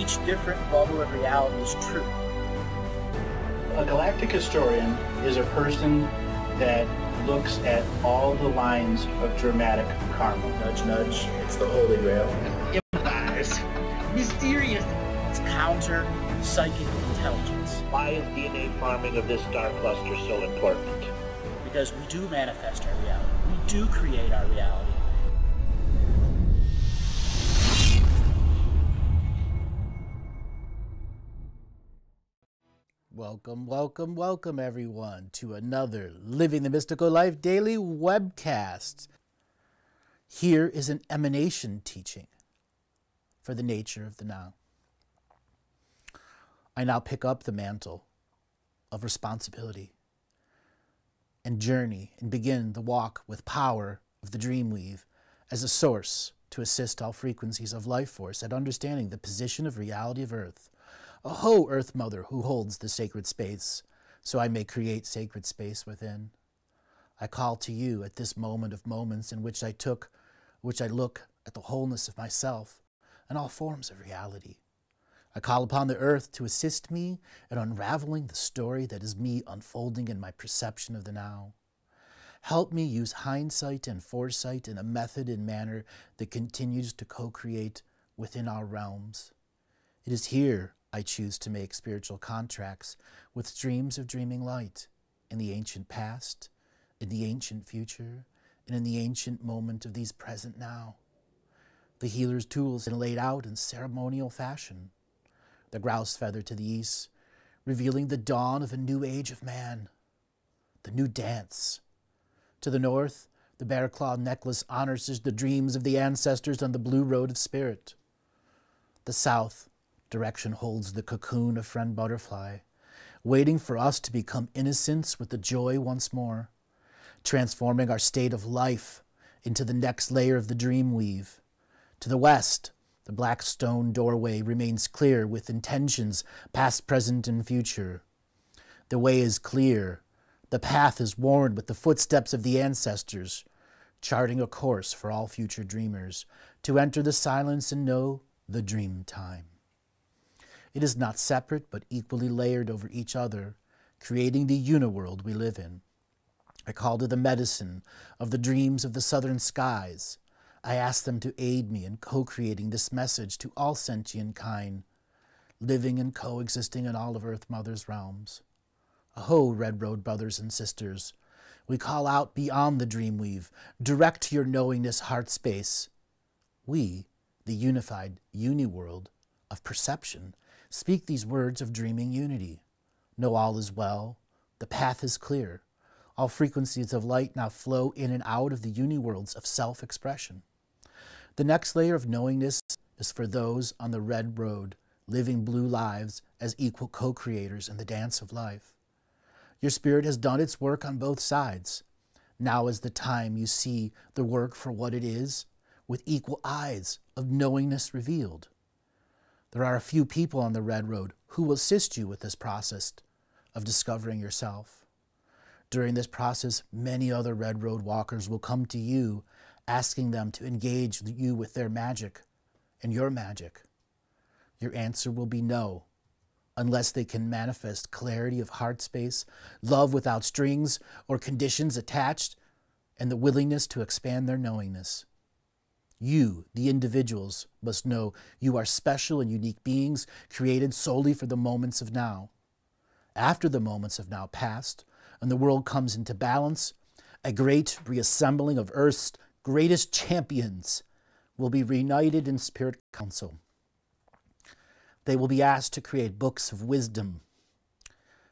each different bubble of reality is true. A galactic historian is a person that looks at all the lines of dramatic karma. Nudge, nudge. It's the Holy Grail. Empires. Mysterious. It's counter psychic intelligence. Why is DNA farming of this star cluster so important? Because we do manifest our reality. We do create our reality. Welcome, welcome, welcome everyone to another Living the Mystical Life Daily Webcast. Here is an emanation teaching for the nature of the now. I now pick up the mantle of responsibility and journey and begin the walk with power of the dreamweave as a source to assist all frequencies of life force at understanding the position of reality of Earth. Aho, Earth Mother, who holds the sacred space, so I may create sacred space within. I call to you at this moment of moments in which I look at the wholeness of myself and all forms of reality. I call upon the earth to assist me in unraveling the story that is me unfolding in my perception of the now. Help me use hindsight and foresight in a method and manner that continues to co-create within our realms. It is here I choose to make spiritual contracts with streams of dreaming light in the ancient past, in the ancient future, and in the ancient moment of these present now. The healer's tools are laid out in ceremonial fashion. The grouse feather to the east, revealing the dawn of a new age of man, the new dance. To the north, the bear claw necklace honors the dreams of the ancestors on the blue road of spirit. The south direction holds the cocoon of friend butterfly, waiting for us to become innocents with the joy once more, transforming our state of life into the next layer of the dream weave. To the west, the black stone doorway remains clear with intentions past, present, and future. The way is clear. The path is worn with the footsteps of the ancestors, charting a course for all future dreamers to enter the silence and know the dream time. It is not separate, but equally layered over each other, creating the uniworld we live in. I call to the medicine of the dreams of the southern skies. I ask them to aid me in co-creating this message to all sentient kind, living and coexisting in all of Earth Mother's realms. Aho, Red Road brothers and sisters. We call out beyond the dreamweave, direct to your knowingness heart space. We, the unified uniworld of perception, speak these words of dreaming unity. Know all is well. The path is clear. All frequencies of light now flow in and out of the uniworlds of self-expression. The next layer of knowingness is for those on the red road, living blue lives as equal co-creators in the dance of life. Your spirit has done its work on both sides. Now is the time you see the work for what it is, with equal eyes of knowingness revealed. There are a few people on the red road who will assist you with this process of discovering yourself. During this process, many other red road walkers will come to you, asking them to engage you with their magic and your magic. Your answer will be no, unless they can manifest clarity of heart space, love without strings or conditions attached, and the willingness to expand their knowingness. You, the individuals, must know you are special and unique beings created solely for the moments of now. After the moments of now passed, and the world comes into balance, a great reassembling of Earth's greatest champions will be reunited in spirit council. They will be asked to create books of wisdom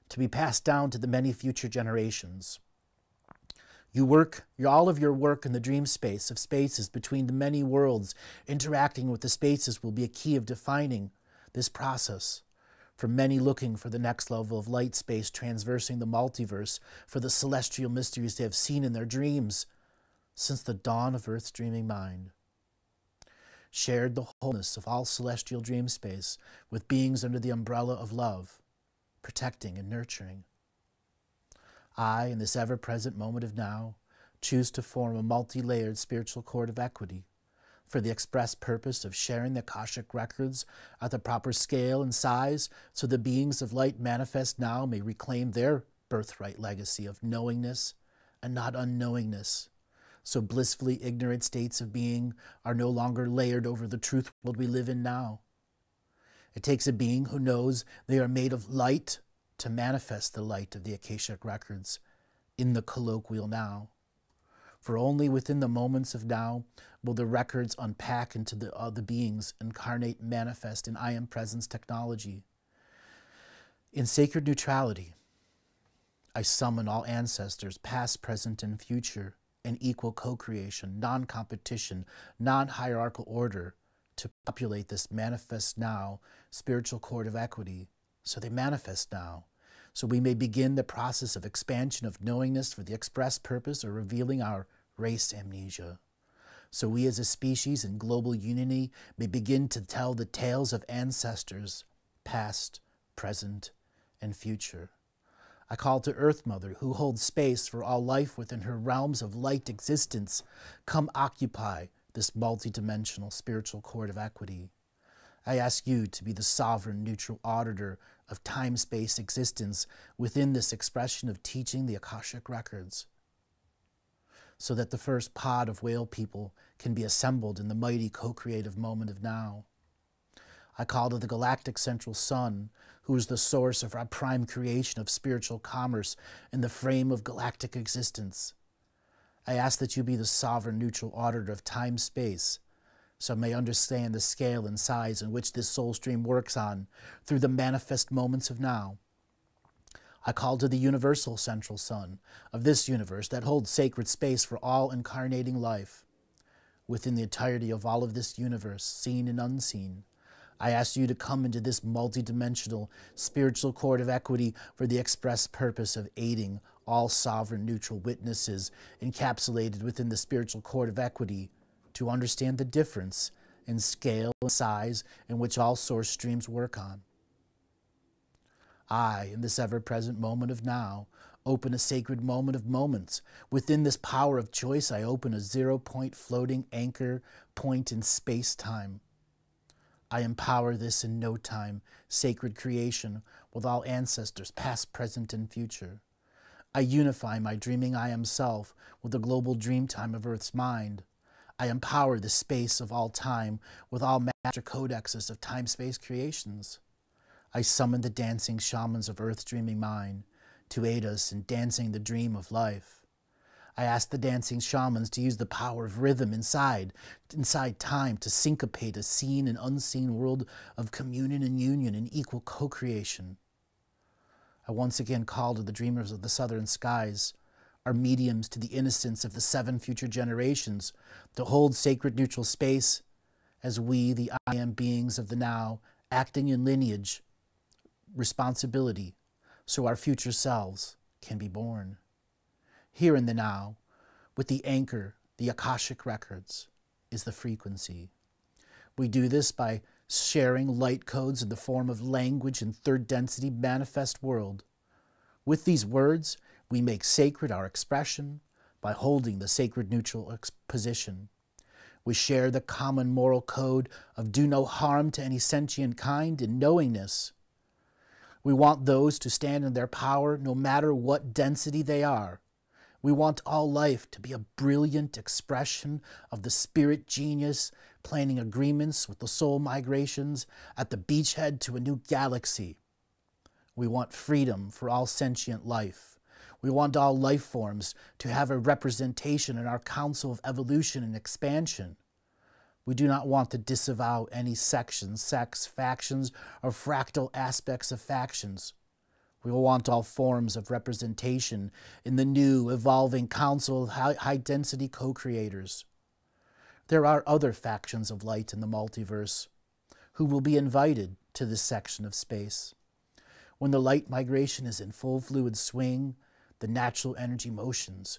to be passed down to the many future generations. All of your work in the dream space of spaces between the many worlds, interacting with the spaces will be a key of defining this process. For many looking for the next level of light space, transversing the multiverse, for the celestial mysteries they have seen in their dreams since the dawn of Earth's dreaming mind. Shared the wholeness of all celestial dream space with beings under the umbrella of love, protecting and nurturing. I, in this ever-present moment of now, choose to form a multi-layered spiritual cord of equity, for the express purpose of sharing the Akashic records at the proper scale and size, so the beings of light manifest now may reclaim their birthright legacy of knowingness and not unknowingness, so blissfully ignorant states of being are no longer layered over the truth world we live in now. It takes a being who knows they are made of light to manifest the light of the Akashic records in the colloquial now. For only within the moments of now will the records unpack into the beings incarnate manifest in I Am Presence technology. In sacred neutrality, I summon all ancestors, past, present, and future, in equal co-creation, non-competition, non-hierarchical order, to populate this manifest now spiritual court of equity, so they manifest now, so we may begin the process of expansion of knowingness for the express purpose of revealing our race amnesia, so we as a species in global unity may begin to tell the tales of ancestors, past, present, and future. I call to Earth Mother, who holds space for all life within her realms of light existence, come occupy this multidimensional spiritual court of equity. I ask you to be the sovereign, neutral auditor of time-space existence within this expression of teaching the Akashic records, so that the first pod of whale people can be assembled in the mighty co-creative moment of now. I call to the galactic central sun, who is the source of our prime creation of spiritual commerce in the frame of galactic existence. I ask that you be the sovereign neutral auditor of time-space, so I may understand the scale and size in which this soul stream works on through the manifest moments of now. I call to the universal central sun of this universe that holds sacred space for all incarnating life. Within the entirety of all of this universe, seen and unseen, I ask you to come into this multidimensional spiritual court of equity for the express purpose of aiding all sovereign neutral witnesses encapsulated within the spiritual court of equity to understand the difference in scale and size in which all source streams work on. I, in this ever-present moment of now, open a sacred moment of moments. Within this power of choice, I open a zero-point floating anchor point in space-time. I empower this in no time, sacred creation with all ancestors, past, present, and future. I unify my dreaming I Am self with the global dream time of Earth's mind. I empower the space of all time with all master codexes of time-space creations. I summon the dancing shamans of Earth's dreaming mind to aid us in dancing the dream of life. I ask the dancing shamans to use the power of rhythm inside time to syncopate a seen and unseen world of communion and union and equal co-creation. I once again call to the dreamers of the southern skies, our mediums to the innocence of the 7 future generations, to hold sacred neutral space as we, the I Am beings of the now, acting in lineage, responsibility, so our future selves can be born. Here in the now, with the anchor, the Akashic records, is the frequency. We do this by sharing light codes in the form of language in third density manifest world. With these words, we make sacred our expression by holding the sacred neutral position. We share the common moral code of do no harm to any sentient kind in knowingness. We want those to stand in their power no matter what density they are. We want all life to be a brilliant expression of the spirit genius, planning agreements with the soul migrations at the beachhead to a new galaxy. We want freedom for all sentient life. We want all life forms to have a representation in our Council of Evolution and Expansion. We do not want to disavow any sections, sects, factions, or fractal aspects of factions. We will want all forms of representation in the new, evolving council of high-density co-creators. There are other factions of light in the multiverse who will be invited to this section of space. When the light migration is in full fluid swing, the natural energy motions.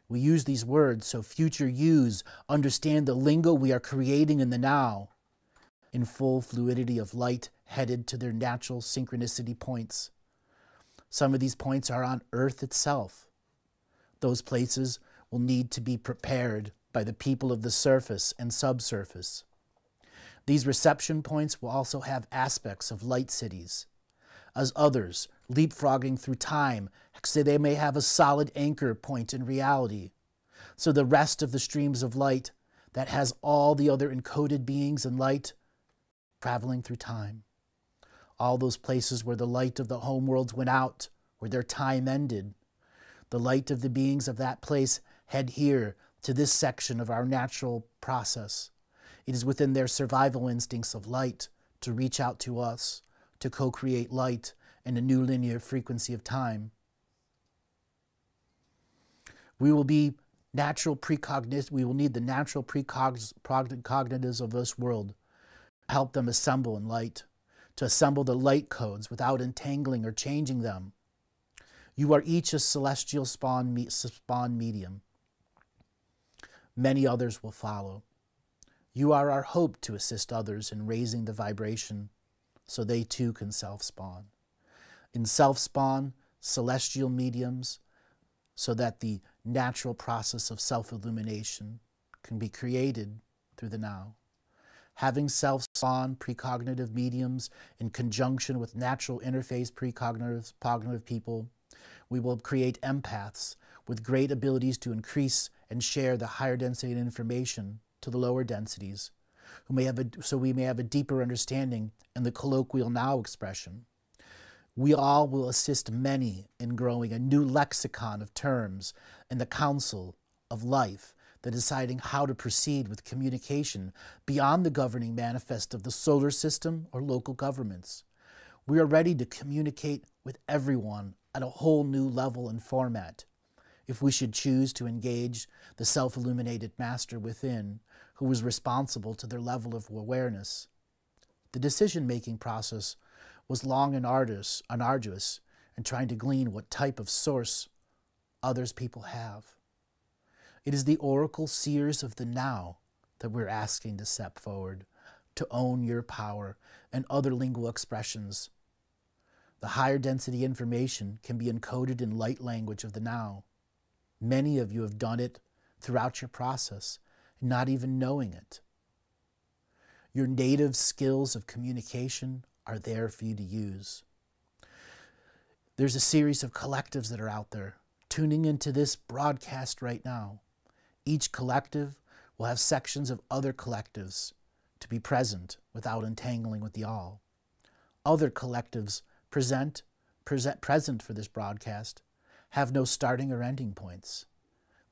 We use these words so future yous understand the lingo we are creating in the now, in full fluidity of light headed to their natural synchronicity points. Some of these points are on Earth itself. Those places will need to be prepared by the people of the surface and subsurface. These reception points will also have aspects of light cities, as others, leapfrogging through time, so they may have a solid anchor point in reality. So the rest of the streams of light that has all the other encoded beings in light traveling through time. All those places where the light of the homeworlds went out, where their time ended. The light of the beings of that place head here to this section of our natural process. It is within their survival instincts of light to reach out to us, to co-create light in a new linear frequency of time. We will need the natural precognitives of this world to help them assemble in light, to assemble the light codes without entangling or changing them. You are each a celestial spawn medium. Many others will follow. You are our hope to assist others in raising the vibration so they too can self-spawn. In self-spawn, celestial mediums, so that the natural process of self-illumination can be created through the now. Having self-spawn precognitive mediums in conjunction with natural interface precognitive people, we will create empaths with great abilities to increase and share the higher density of information to the lower densities, so we may have a deeper understanding in the colloquial now expression. We all will assist many in growing a new lexicon of terms in the council of life, the deciding how to proceed with communication beyond the governing manifest of the solar system or local governments. We are ready to communicate with everyone at a whole new level and format, if we should choose to engage the self-illuminated master within, who is responsible to their level of awareness. The decision-making process was long and arduous in trying to glean what type of source others people have. It is the oracle seers of the now that we're asking to step forward, to own your power and other lingual expressions. The higher density information can be encoded in light language of the now. Many of you have done it throughout your process, not even knowing it. Your native skills of communication are there for you to use. There's a series of collectives that are out there tuning into this broadcast right now. Each collective will have sections of other collectives to be present without entangling with the all. Other collectives present for this broadcast have no starting or ending points.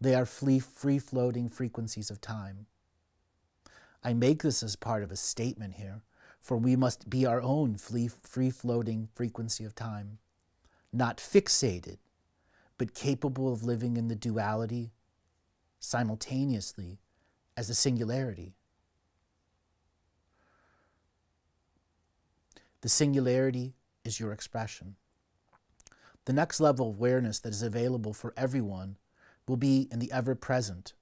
They are free-floating frequencies of time. I make this as part of a statement here, for we must be our own free-floating frequency of time, not fixated, but capable of living in the duality simultaneously as a singularity. The singularity is your expression. The next level of awareness that is available for everyone will be in the ever-present,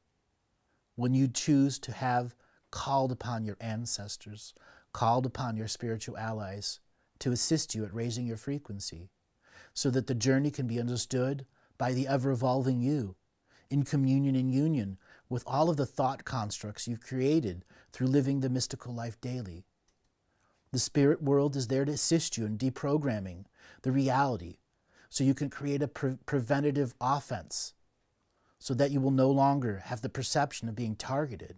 when you choose to have called upon your ancestors, called upon your spiritual allies to assist you at raising your frequency, so that the journey can be understood by the ever-evolving you, in communion and union with all of the thought constructs you've created through living the mystical life daily. The spirit world is there to assist you in deprogramming the reality, so you can create a preventative offense, so that you will no longer have the perception of being targeted.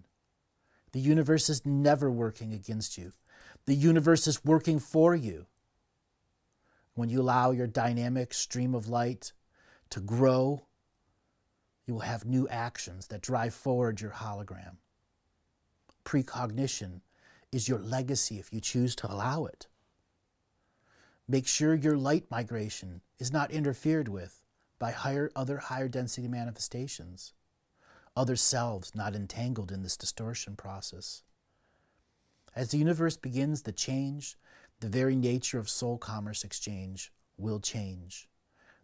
The universe is never working against you. The universe is working for you. When you allow your dynamic stream of light to grow, you will have new actions that drive forward your hologram. Precognition is your legacy if you choose to allow it. Make sure your light migration is not interfered with by other higher density manifestations, other selves not entangled in this distortion process. As the universe begins to change, the very nature of soul commerce exchange will change.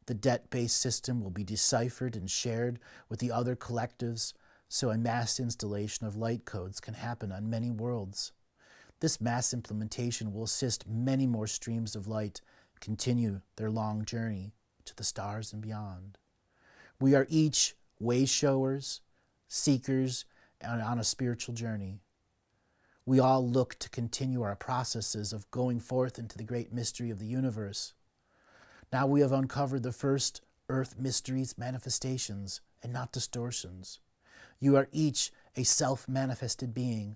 The debt-based system will be deciphered and shared with the other collectives, so a mass installation of light codes can happen on many worlds. This mass implementation will assist many more streams of light continue their long journey to the stars and beyond. We are each way showers, seekers, on a spiritual journey. We all look to continue our processes of going forth into the great mystery of the universe. Now we have uncovered the first earth mysteries, manifestations, and not distortions. You are each a self-manifested being.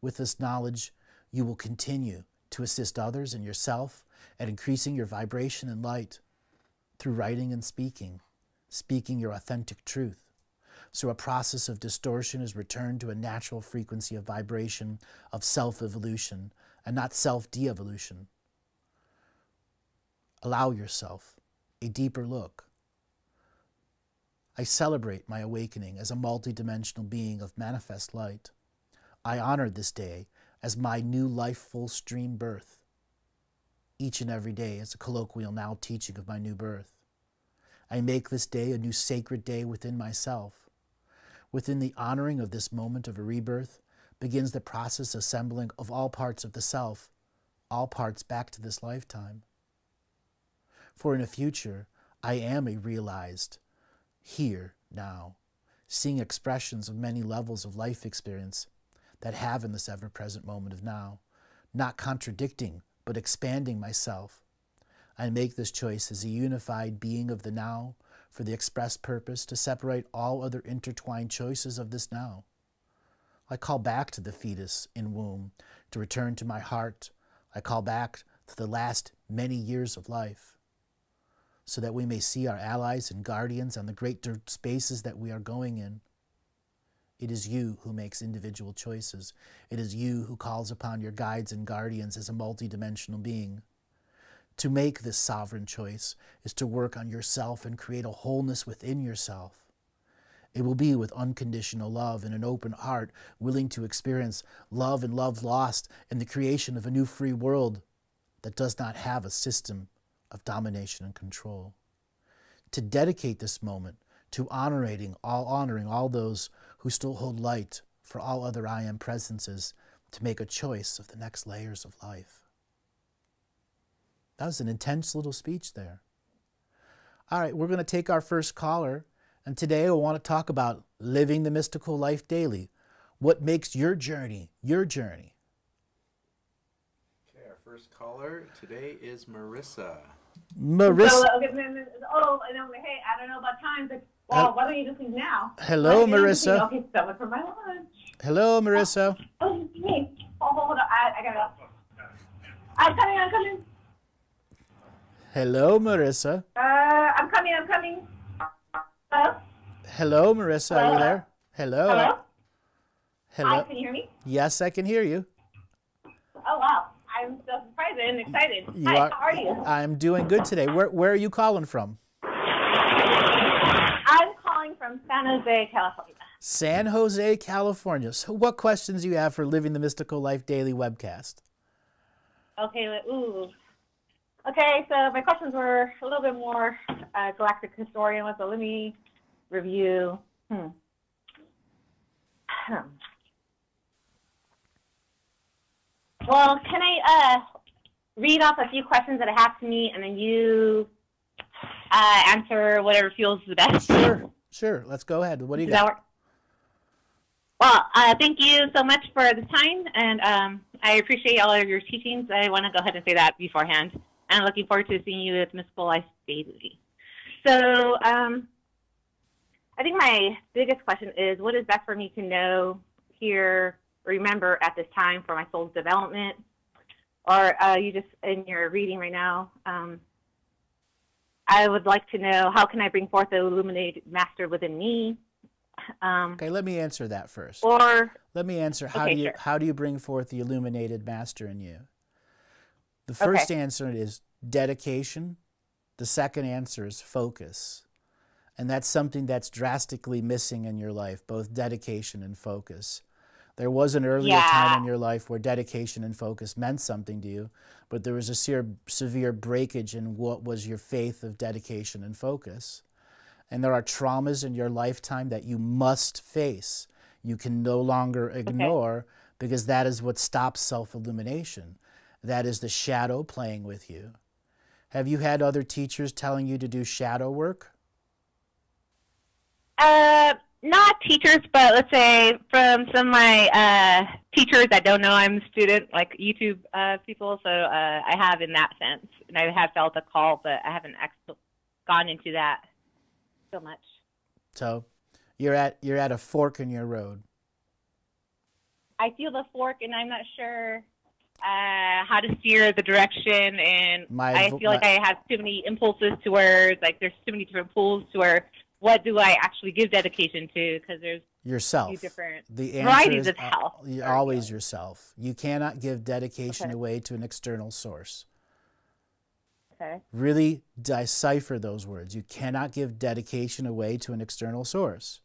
With this knowledge, you will continue to assist others and yourself at increasing your vibration and light through writing and speaking your authentic truth. So a process of distortion is returned to a natural frequency of vibration of self-evolution and not self-de-evolution. Allow yourself a deeper look. I celebrate my awakening as a multidimensional being of manifest light. I honor this day as my new life full stream birth. Each and every day is a colloquial now teaching of my new birth. I make this day a new sacred day within myself. Within the honoring of this moment of a rebirth begins the process assembling of all parts of the self, all parts back to this lifetime. For in the future, I am a realized, here, now, seeing expressions of many levels of life experience that have in this ever-present moment of now, not contradicting, but expanding myself. I make this choice as a unified being of the now for the express purpose to separate all other intertwined choices of this now. I call back to the fetus in womb to return to my heart. I call back to the last many years of life so that we may see our allies and guardians on the great spaces that we are going in. It is you who makes individual choices. It is you who calls upon your guides and guardians as a multidimensional being. To make this sovereign choice is to work on yourself and create a wholeness within yourself. It will be with unconditional love and an open heart, willing to experience love and love lost in the creation of a new free world that does not have a system of domination and control. To dedicate this moment to honoring all those who still hold light for all other I am presences, to make a choice of the next layers of life. That was an intense little speech there. All right, we're going to take our first caller, and today I want to talk about living the mystical life daily. What makes your journey your journey? Okay, our first caller today is Marissa. Marissa. So, hey, I don't know about time, but why don't you just leave now? Hello, Marissa. Okay, so much for my lunch. Hello, Marissa. Oh, hey. Hold on. I gotta go. I'm coming. Hello, Marissa. I'm coming. Hello? Hello, Marissa. Are you there? Hello. Hi, can you hear me? Yes, I can hear you. Oh, wow. I'm so surprised and excited. How are you? I'm doing good today. Where are you calling from? I'm calling from San Jose, California. San Jose, California. So what questions do you have for Living the Mystical Life Daily webcast? Okay, Okay, so my questions were a little bit more Galactic Historian with, so let me review. Well, can I read off a few questions that I have to me, and then you answer whatever feels the best? Sure. Let's go ahead. What do you got? Does that work? Well, thank you so much for the time, and I appreciate all of your teachings. I want to go ahead and say that beforehand. And looking forward to seeing you at Mystical Life Daily. So I think my biggest question is, what is best for me to know, hear, remember at this time for my soul's development? Or you just, in your reading right now, I would like to know, how can I bring forth the illuminated master within me? Okay, let me answer that first. Or let me answer, how do you bring forth the illuminated master in you? The first answer is dedication. The second answer is focus. And that's something that's drastically missing in your life, both dedication and focus. There was an earlier time in your life where dedication and focus meant something to you, but there was a severe breakage in what was your faith of dedication and focus. And there are traumas in your lifetime that you must face. You can no longer ignore, because that is what stops self-illumination. That is the shadow playing with you. Have you had other teachers telling you to do shadow work? not teachers, but let's say from some of my teachers that don't know I'm a student, like YouTube people. So I have in that sense, and I have felt a call, but I haven't gone into that so much. So you're at a fork in your road. I feel the fork, and I'm not sure how to steer the direction, and I feel like I have too many impulses to where, like, there's too many different pulls to where, what do I actually give dedication to? Because there's yourself. a few different the varieties of hell. Always yourself. You cannot give dedication away to an external source. Okay. Really decipher those words. You cannot give dedication away to an external source.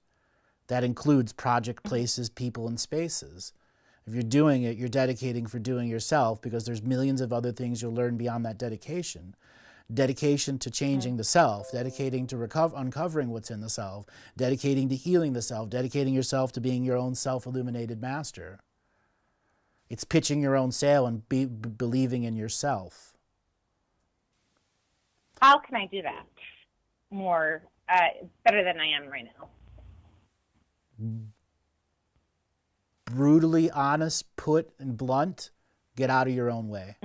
That includes project, places, people, and spaces. If you're doing it, you're dedicating for doing yourself, because there's millions of other things you'll learn beyond that dedication. Dedication to changing the self, dedicating to uncovering what's in the self, dedicating to healing the self, dedicating yourself to being your own self-illuminated master. It's pitching your own sail and believing in yourself. How can I do that more better than I am right now? Brutally honest, put and blunt, get out of your own way.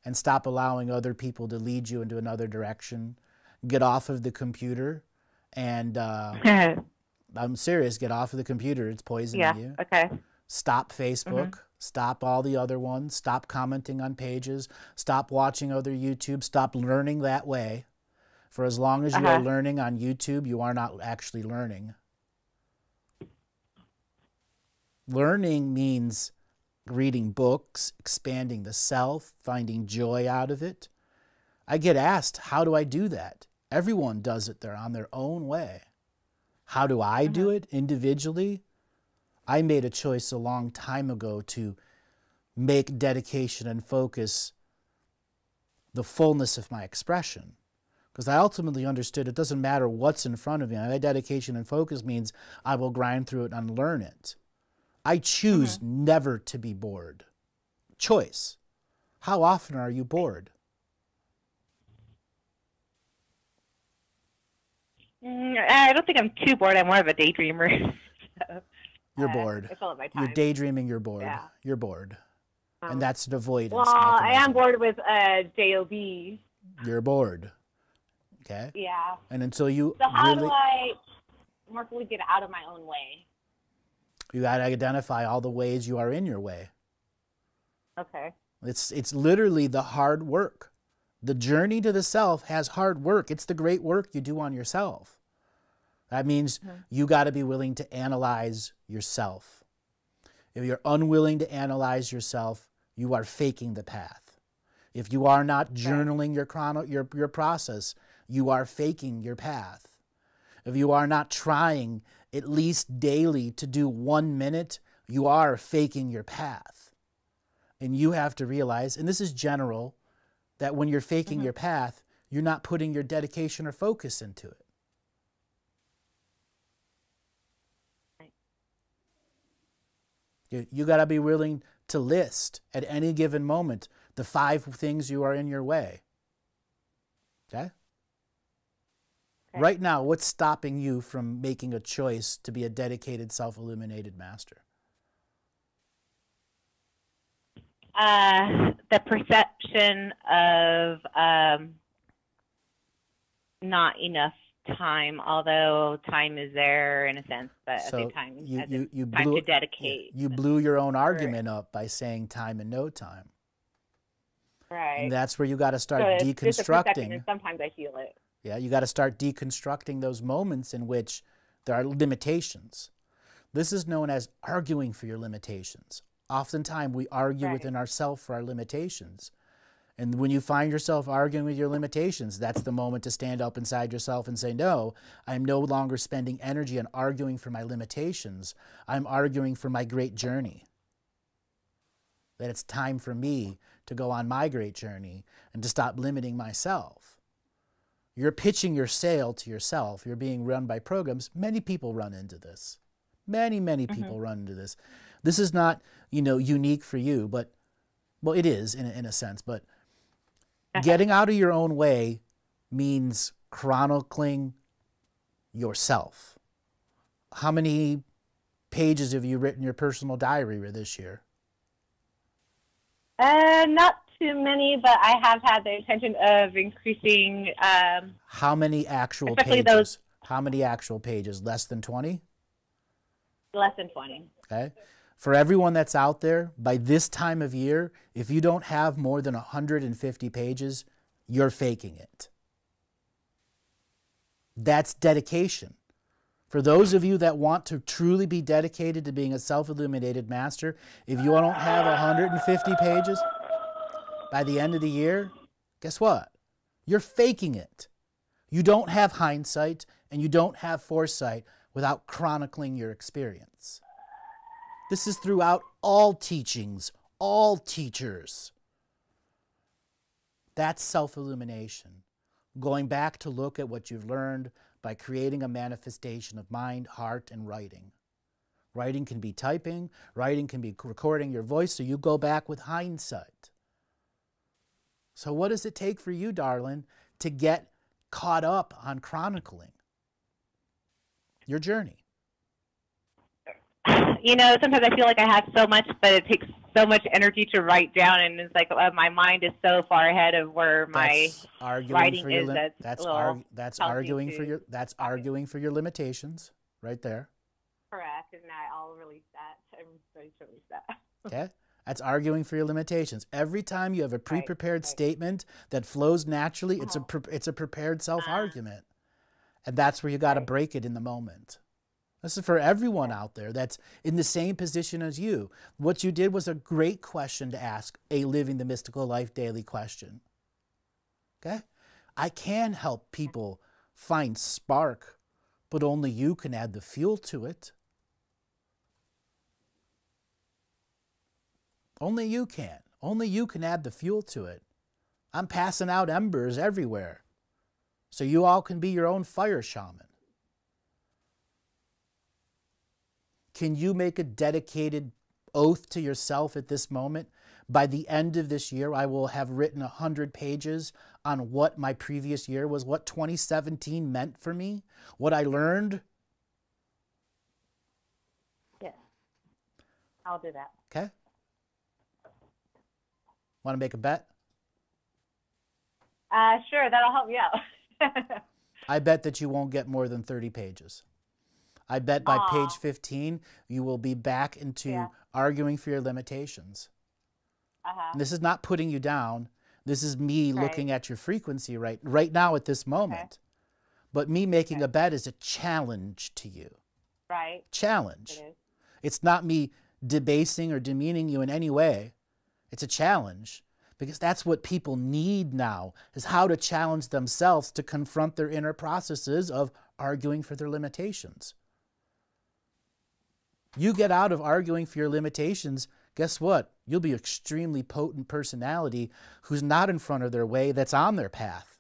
And stop allowing other people to lead you into another direction. Get off of the computer, and I'm serious, get off of the computer. It's poisoning you. Okay. Stop Facebook. Stop all the other ones. Stop commenting on pages. Stop watching other YouTube. Stop learning that way. For as long as you are learning on YouTube, you are not actually learning. Learning means reading books, expanding the self, finding joy out of it. I get asked, how do I do that? Everyone does it. They're on their own way. How do I do it individually? I made a choice a long time ago to make dedication and focus the fullness of my expression. Because I ultimately understood it doesn't matter what's in front of me. My dedication and focus means I will grind through it and learn it. I choose never to be bored. Choice. How often are you bored? I don't think I'm too bored. I'm more of a daydreamer. So, you're bored. I fill up my time. You're daydreaming, you're bored. Yeah. You're bored. And that's an avoidance. Well, I am bored with JOB. You're bored. Okay? Yeah. And until you So how do I more fully get out of my own way? You got to identify all the ways you are in your way. Okay. It's literally the hard work. The journey to the self has hard work. It's the great work you do on yourself. That means you got to be willing to analyze yourself. If you're unwilling to analyze yourself, you are faking the path. If you are not journaling your process, you are faking your path. If you are not trying at least daily to do 1 minute, you are faking your path. And you have to realize, and this is general, that when you're faking your path, you're not putting your dedication or focus into it. You got to be willing to list at any given moment the 5 things you are in your way. Okay? Right now, what's stopping you from making a choice to be a dedicated, self-illuminated master? The perception of not enough time, although time is there in a sense, but at the time, time to dedicate. You blew your own argument up by saying time and no time. Right. And that's where you got to start deconstructing. It's a perception, and sometimes I feel it. Yeah, you got to start deconstructing those moments in which there are limitations. This is known as arguing for your limitations. Oftentimes, we argue within ourselves for our limitations. And when you find yourself arguing with your limitations, that's the moment to stand up inside yourself and say, no, I'm no longer spending energy on arguing for my limitations. I'm arguing for my great journey. That it's time for me to go on my great journey and to stop limiting myself. You're pitching your sail to yourself. You're being run by programs. Many people run into this. Many people run into this. This is not, unique for you, but, well, it is in a sense, but getting out of your own way means chronicling yourself. How many pages have you written your personal diary this year? Not too many, but I have had the intention of increasing. How many actual especially pages? those- How many actual pages? Less than 20? Less than 20. Okay. For everyone that's out there, by this time of year, if you don't have more than 150 pages, you're faking it. That's dedication. For those of you that want to truly be dedicated to being a self-illuminated master, if you don't have 150 pages by the end of the year, guess what? You're faking it. You don't have hindsight and you don't have foresight without chronicling your experience. This is throughout all teachings, all teachers. That's self-illumination. Going back to look at what you've learned by creating a manifestation of mind, heart, and writing. Writing can be typing. Writing can be recording your voice, so you go back with hindsight. So what does it take for you, darling, to get caught up on chronicling your journey? You know, sometimes I feel like I have so much, but it takes so much energy to write down, and it's like my mind is so far ahead of where my writing is. That's arguing for your limitations, right there. Correct, and I'll release that. I'm ready to release that. Okay, that's arguing for your limitations. Every time you have a pre-prepared statement that flows naturally, it's a prepared self-argument, and that's where you got to break it in the moment. This is for everyone out there that's in the same position as you. What you did was a great question to ask, a Living the Mystical Life Daily question. Okay? I can help people find spark, but only you can add the fuel to it. Only you can. Only you can add the fuel to it. I'm passing out embers everywhere, so you all can be your own fire shaman. Can you make a dedicated oath to yourself at this moment? By the end of this year, I will have written 100 pages on what my previous year was, what 2017 meant for me, what I learned. Yes, I'll do that. Okay. Want to make a bet? Sure, that'll help you out. I bet that you won't get more than 30 pages. I bet by page 15, you will be back into arguing for your limitations. And this is not putting you down. This is me looking at your frequency right now at this moment. But me making a bet is a challenge to you. Right. Challenge. It is. It's not me debasing or demeaning you in any way. It's a challenge. Because that's what people need now, is how to challenge themselves to confront their inner processes of arguing for their limitations. You get out of arguing for your limitations, guess what? You'll be an extremely potent personality who's not in front of their way, that's on their path.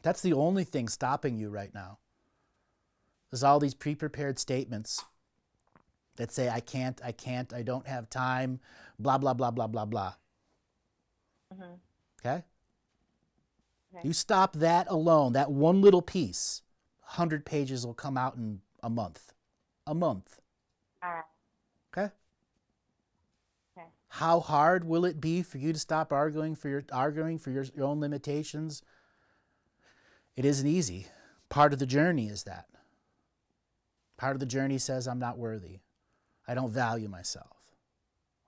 That's the only thing stopping you right now. There's all these pre-prepared statements that say, I can't, I don't have time, blah, blah, blah, blah, blah, blah. Okay? You stop that alone, that one little piece, 100 pages will come out in a month. A month. Okay? How hard will it be for you to stop arguing for your own limitations? It isn't easy. Part of the journey is that. Part of the journey says I'm not worthy. I don't value myself.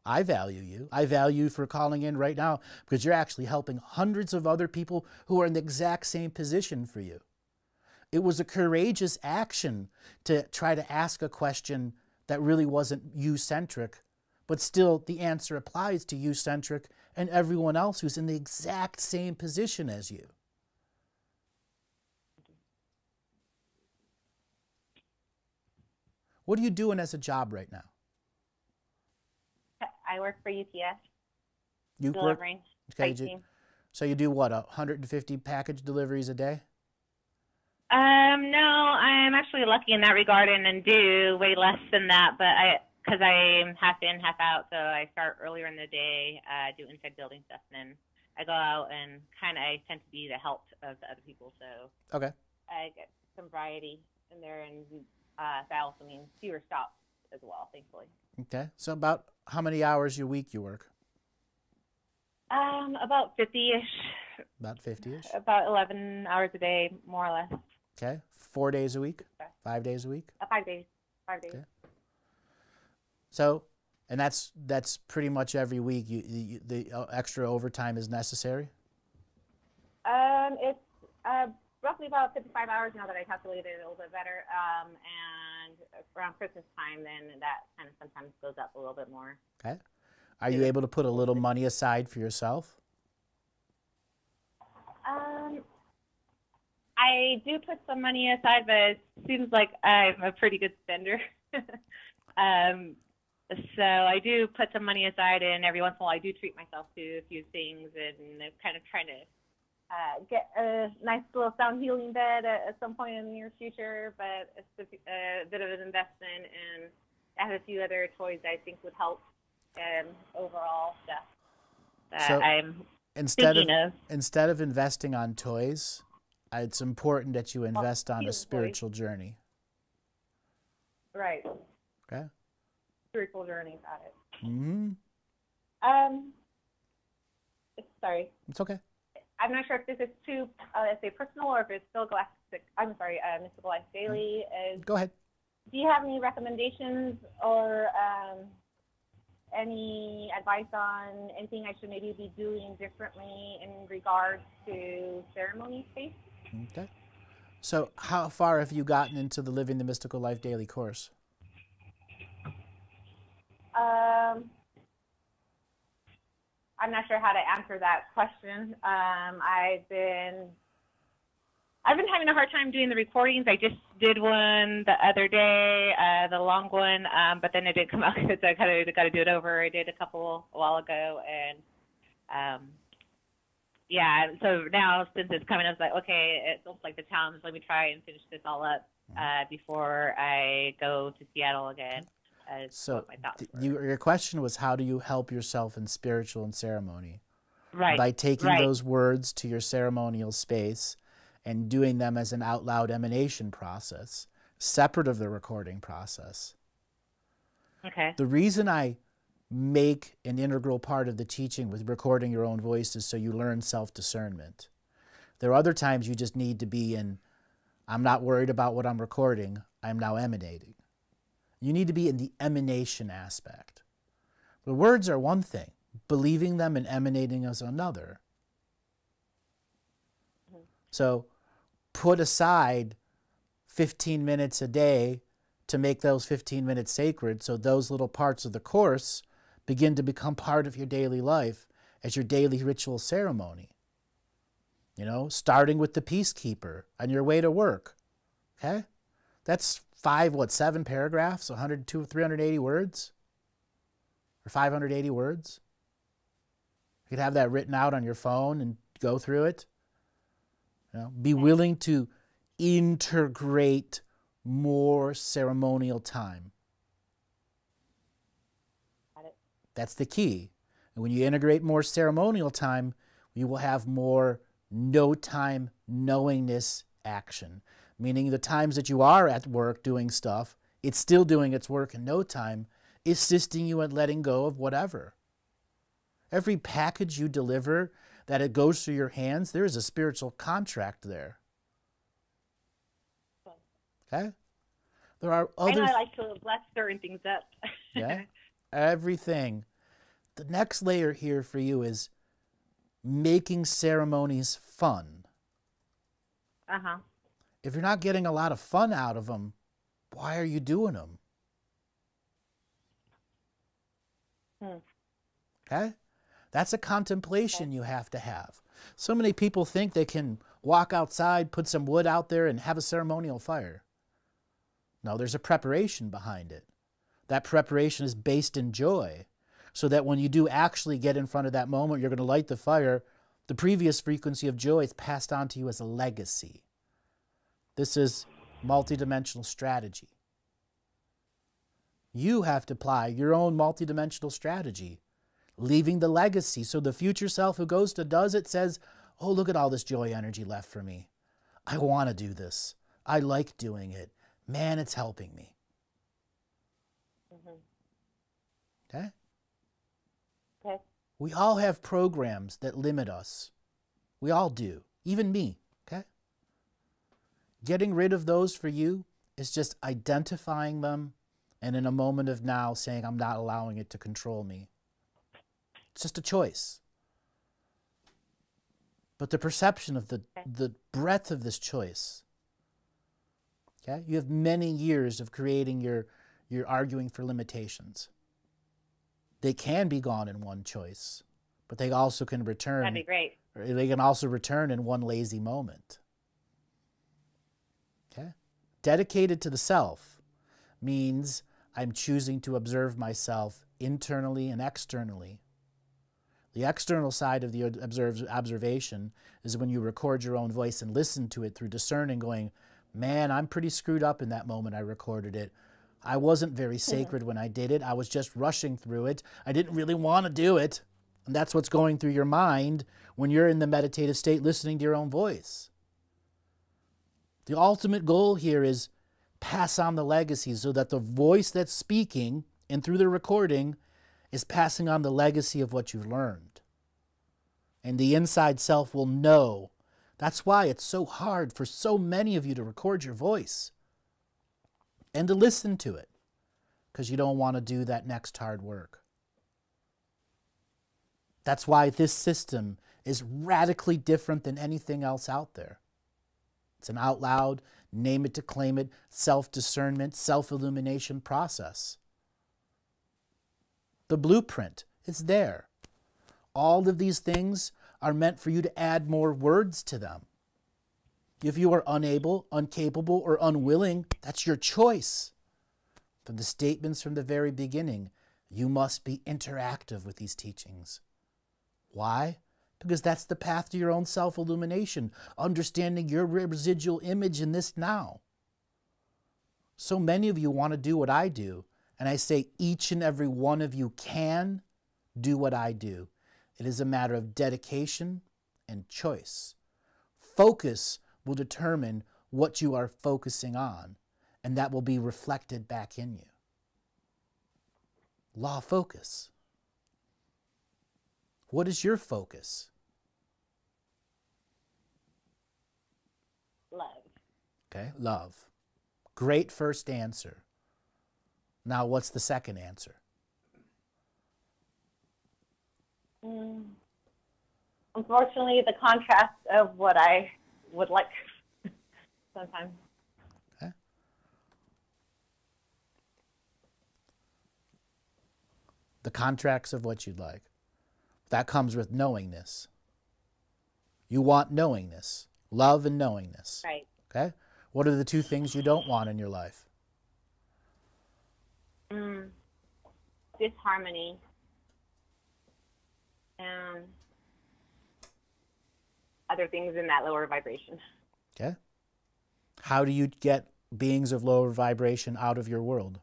I value you. I value you for calling in right now because you're actually helping hundreds of other people who are in the exact same position for you. It was a courageous action to try to ask a question that really wasn't you-centric, but still the answer applies to you-centric and everyone else who's in the exact same position as you. What are you doing as a job right now? I work for UPS. You delivering. Okay, so you do what, 150 package deliveries a day? No, I'm actually lucky in that regard and do way less than that, but because I'm half in, half out, so I start earlier in the day, do inside building stuff, and then I go out and I tend to be the help of the other people, so okay. I get some variety in there, and that also means fewer stops as well, thankfully. Okay. So about how many hours a week you work? About 50-ish. About 50-ish. About 11 hours a day, more or less. Okay. 4 days a week? Okay. 5 days a week? 5 days. 5 days. Okay. So, and that's pretty much every week. The extra overtime is necessary? It's roughly about 55 hours now that I calculated it a little bit better. And around Christmas time, then that kind of sometimes goes up a little bit more. Okay. Are you able to put a little money aside for yourself? I do put some money aside, but it seems like I'm a pretty good spender. So I do put some money aside, and every once in a while I do treat myself to a few things, and I'm kind of trying to get a nice little sound healing bed at some point in the near future, but it's a bit of an investment, and I have a few other toys I think would help overall stuff that So I'm instead thinking of. Instead of investing on toys, it's important that you invest on a healing spiritual journey. Right. Okay. Spiritual journey, got it. Mm-hmm. Sorry. It's okay. I'm not sure if this is too, let's say, personal or if it's still Galactic. I'm sorry, Mystical Life Daily. Go ahead. Do you have any recommendations or any advice on anything I should maybe be doing differently in regards to ceremony space? Okay. So how far have you gotten into the Living the Mystical Life Daily course? I'm not sure how to answer that question. I've been having a hard time doing the recordings. I just did one the other day, the long one, but then it didn't come out because I kind of got to do it over. I did a couple a while ago, and yeah. So now since it's coming, I was like, okay, it's almost like the challenge. Let me try and finish this all up before I go to Seattle again. So my thoughts were. your question was, how do you help yourself in spiritual and ceremony? Right. By taking right. those words to your ceremonial space and doing them as an out loud emanation process, separate of the recording process. Okay. The reason I make an integral part of the teaching with recording your own voice is so you learn self-discernment. There are other times you just need to be in, I'm not worried about what I'm recording, I'm now emanating. You need to be in the emanation aspect. The words are one thing. Believing them and emanating is another. So put aside 15 minutes a day to make those 15 minutes sacred, so those little parts of the course begin to become part of your daily life as your daily ritual ceremony. You know, starting with the peacekeeper on your way to work. Okay? That's 7 paragraphs, 380 words, or 580 words. You could have that written out on your phone and go through it. You know, be willing to integrate more ceremonial time. Got it. That's the key. And when you integrate more ceremonial time, you will have more no-time knowingness action. Meaning the times that you are at work doing stuff, it's still doing its work in no time, assisting you at letting go of whatever. Every package you deliver that it goes through your hands, there is a spiritual contract there. Okay? There are other... And I like to bless certain things up. Yeah? Everything. The next layer here for you is making ceremonies fun. Uh-huh. If you're not getting a lot of fun out of them, why are you doing them? Okay? That's a contemplation you have to have. So many people think they can walk outside, put some wood out there, and have a ceremonial fire. No, there's a preparation behind it. That preparation is based in joy, so that when you do actually get in front of that moment, you're going to light the fire, the previous frequency of joy is passed on to you as a legacy. This is multidimensional strategy. You have to apply your own multidimensional strategy, leaving the legacy so the future self who goes to does it says, oh, look at all this joy energy left for me. I want to do this. I like doing it. man, it's helping me. Okay? Okay. We all have programs that limit us. We all do. Even me. Okay? Getting rid of those for you is just identifying them and in a moment of now saying, I'm not allowing it to control me. It's just a choice. But the perception of the breadth of this choice, okay? You have many years of creating your arguing for limitations. They can be gone in one choice, but they also can return. That'd be great. Or they can also return in one lazy moment. Okay? Dedicated to the self means I'm choosing to observe myself internally and externally. The external side of the observation is when you record your own voice and listen to it through discerning, going, man, I'm pretty screwed up in that moment I recorded it. I wasn't very sacred when I did it. I was just rushing through it. I didn't really want to do it. And that's what's going through your mind when you're in the meditative state listening to your own voice. The ultimate goal here is pass on the legacy so that the voice that's speaking and through the recording is passing on the legacy of what you've learned. And the inside self will know. That's why it's so hard for so many of you to record your voice and to listen to it, because you don't want to do that next hard work. That's why this system is radically different than anything else out there. It's an out loud, name it to claim it, self-discernment, self-illumination process. The blueprint is there. All of these things are meant for you to add more words to them. If you are unable, incapable, or unwilling, that's your choice. From the statements from the very beginning, you must be interactive with these teachings. Why? Because that's the path to your own self-illumination, understanding your residual image in this now. So many of you want to do what I do, and I say each and every one of you can do what I do. It is a matter of dedication and choice. Focus will determine what you are focusing on, and that will be reflected back in you. Law of focus. What is your focus? Love. Okay, love. Great first answer. Now, what's the second answer? Unfortunately, the contrast of what I would like sometimes. Okay. The contracts of what you'd like. That comes with knowingness. You want knowingness. Love and knowingness. Right. Okay? What are the two things you don't want in your life? Disharmony and other things in that lower vibration. Okay? How do you get beings of lower vibration out of your world?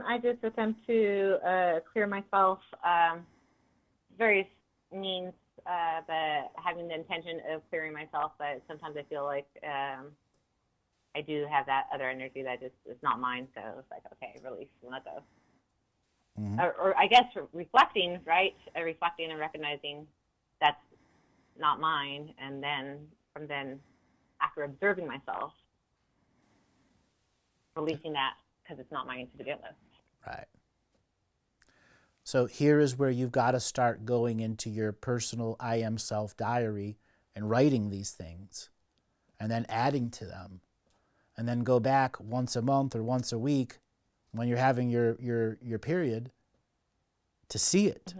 I just attempt to clear myself, various means, but having the intention of clearing myself, but sometimes I feel like I do have that other energy that just is not mine, so it's like, okay, release and let go. Or I guess reflecting, right? Reflecting and recognizing that's not mine, and then after observing myself, releasing that because it's not mine to begin with. Right. So here is where you've got to start going into your personal I am self diary and writing these things and then adding to them, and then go back once a month or once a week when you're having your period to see it.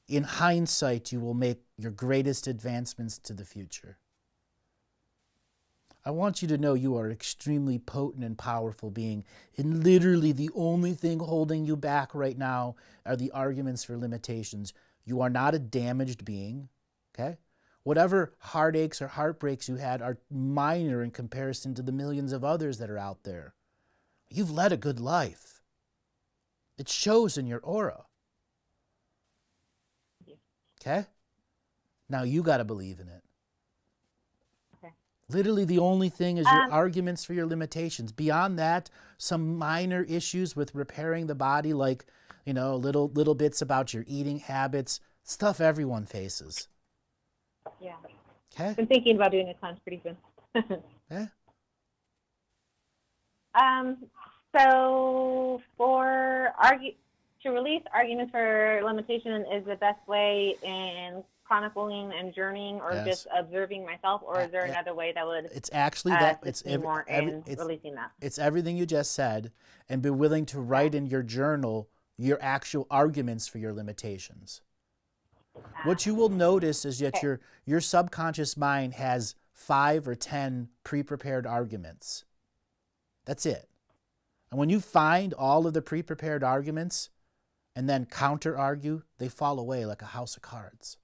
In hindsight, you will make your greatest advancements to the future. I want you to know you are an extremely potent and powerful being, and literally the only thing holding you back right now are the arguments for limitations. You are not a damaged being, okay? Whatever heartaches or heartbreaks you had are minor in comparison to the millions of others that are out there. You've led a good life. It shows in your aura. Okay? Now you got to believe in it. Literally the only thing is your arguments for your limitations. Beyond that, some minor issues with repairing the body, like, you know, little bits about your eating habits, stuff everyone faces. Yeah. Okay? I've been thinking about doing a cleanse pretty soon. Yeah. So to release arguments for limitation is the best way in chronicling and journeying, or Yes. just observing myself, or is there another way that would It's actually that assist me more in releasing that? It's everything you just said, and be willing to write in your journal your actual arguments for your limitations. What you will notice is that your subconscious mind has 5 or 10 pre-prepared arguments. That's it. And when you find all of the pre-prepared arguments and then counter-argue, they fall away like a house of cards.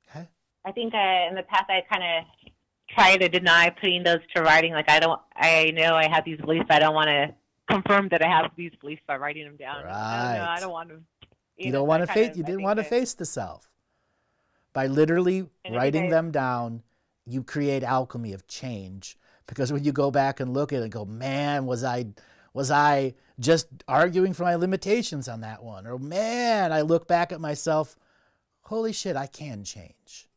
Okay? I think in the past I kind of try to deny putting those to writing. Like I know I have these beliefs, but I don't want to confirm that I have these beliefs by writing them down. Right. I don't want to. You don't want to face. You didn't want to face the self. By literally writing them down, you create alchemy of change. Because when you go back and look at it and go, man, was I just arguing for my limitations on that one? Or man, I look back at myself, holy shit, I can change.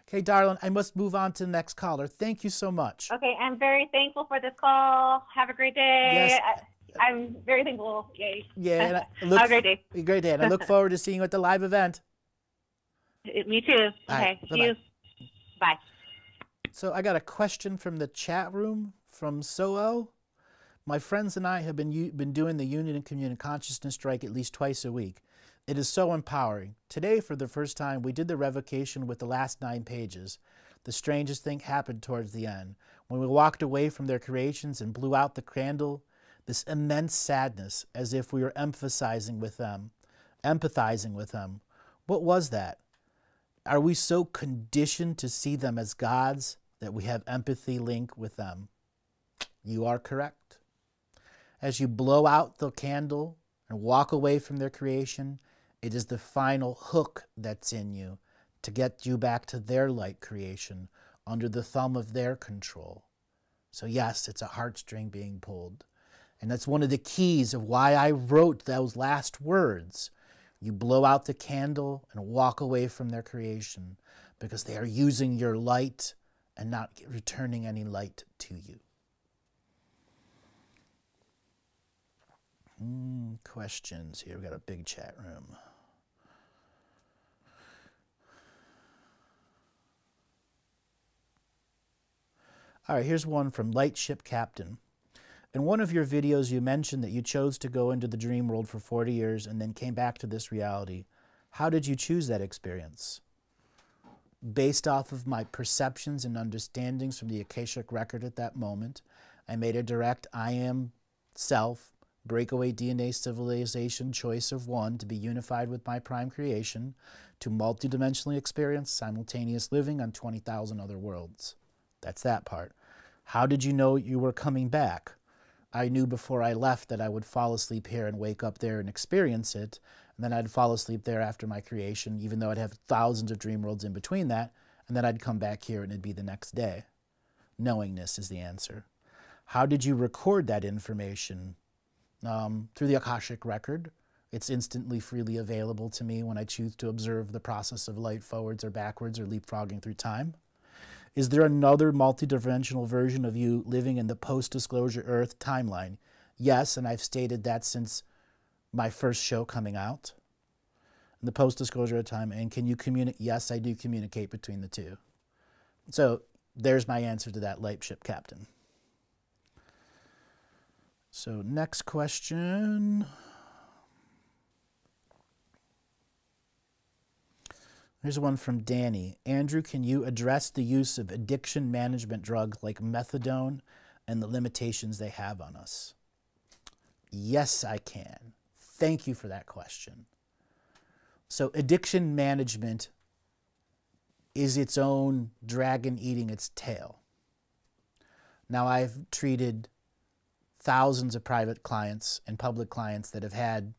Okay, darling, I must move on to the next caller. Thank you so much. Okay, I'm very thankful for this call. Have a great day. Yes. I'm very thankful. Yay. Yeah. Have a great day. A great day. And I look forward to seeing you at the live event. Me too. All okay. right, See you. Bye. So I got a question from the chat room from Soo. My friends and I have been doing the Union and Communion Consciousness Strike at least twice a week. It is so empowering. Today, for the first time, we did the revocation with the last 9 pages. The strangest thing happened towards the end. When we walked away from their creations and blew out the candle, this immense sadness, as if we were empathizing with them. What was that? Are we so conditioned to see them as gods that we have empathy link with them? You are correct. As you blow out the candle and walk away from their creation, it is the final hook that's in you to get you back to their light creation under the thumb of their control. So yes, it's a heartstring being pulled. And that's one of the keys of why I wrote those last words. You blow out the candle and walk away from their creation because they are using your light and not returning any light to you. Questions here. We've got a big chat room. All right, here's one from Lightship Captain. In one of your videos, you mentioned that you chose to go into the dream world for 40 years and then came back to this reality. How did you choose that experience? Based off of my perceptions and understandings from the Akashic record at that moment, I made a direct I am self, breakaway DNA civilization choice of one to be unified with my prime creation to multidimensionally experience simultaneous living on 20,000 other worlds. That's that part. How did you know you were coming back? I knew before I left that I would fall asleep here and wake up there and experience it, and then I'd fall asleep there after my creation, even though I'd have thousands of dream worlds in between that, and then I'd come back here and it'd be the next day. Knowingness is the answer. How did you record that information? Through the Akashic record. It's instantly freely available to me when I choose to observe the process of light forwards or backwards or leapfrogging through time. Is there another multidimensional version of you living in the post-disclosure Earth timeline? Yes, and I've stated that since my first show coming out. In the post-disclosure time, and can you communicate? Yes, I do communicate between the two. So there's my answer to that, Lightship Captain. So next question. Here's one from Danny. Andrew, can you address the use of addiction management drugs like methadone and the limitations they have on us? Yes, I can. Thank you for that question. So addiction management is its own dragon eating its tail. Now, I've treated thousands of private clients and public clients that have had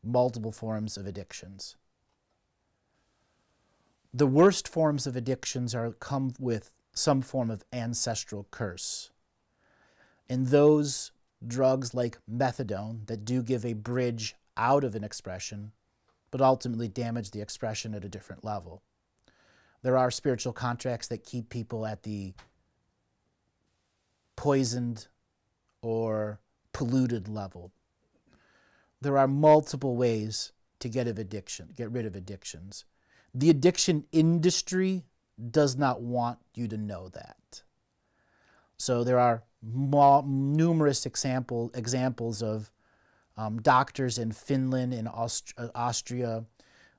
multiple forms of addictions. The worst forms of addictions come with some form of ancestral curse. And those drugs like methadone that do give a bridge out of an expression, but ultimately damage the expression at a different level. There are spiritual contracts that keep people at the poisoned or polluted level. There are multiple ways to get rid of addictions. The addiction industry does not want you to know that. So there are numerous examples of doctors in Finland and Austria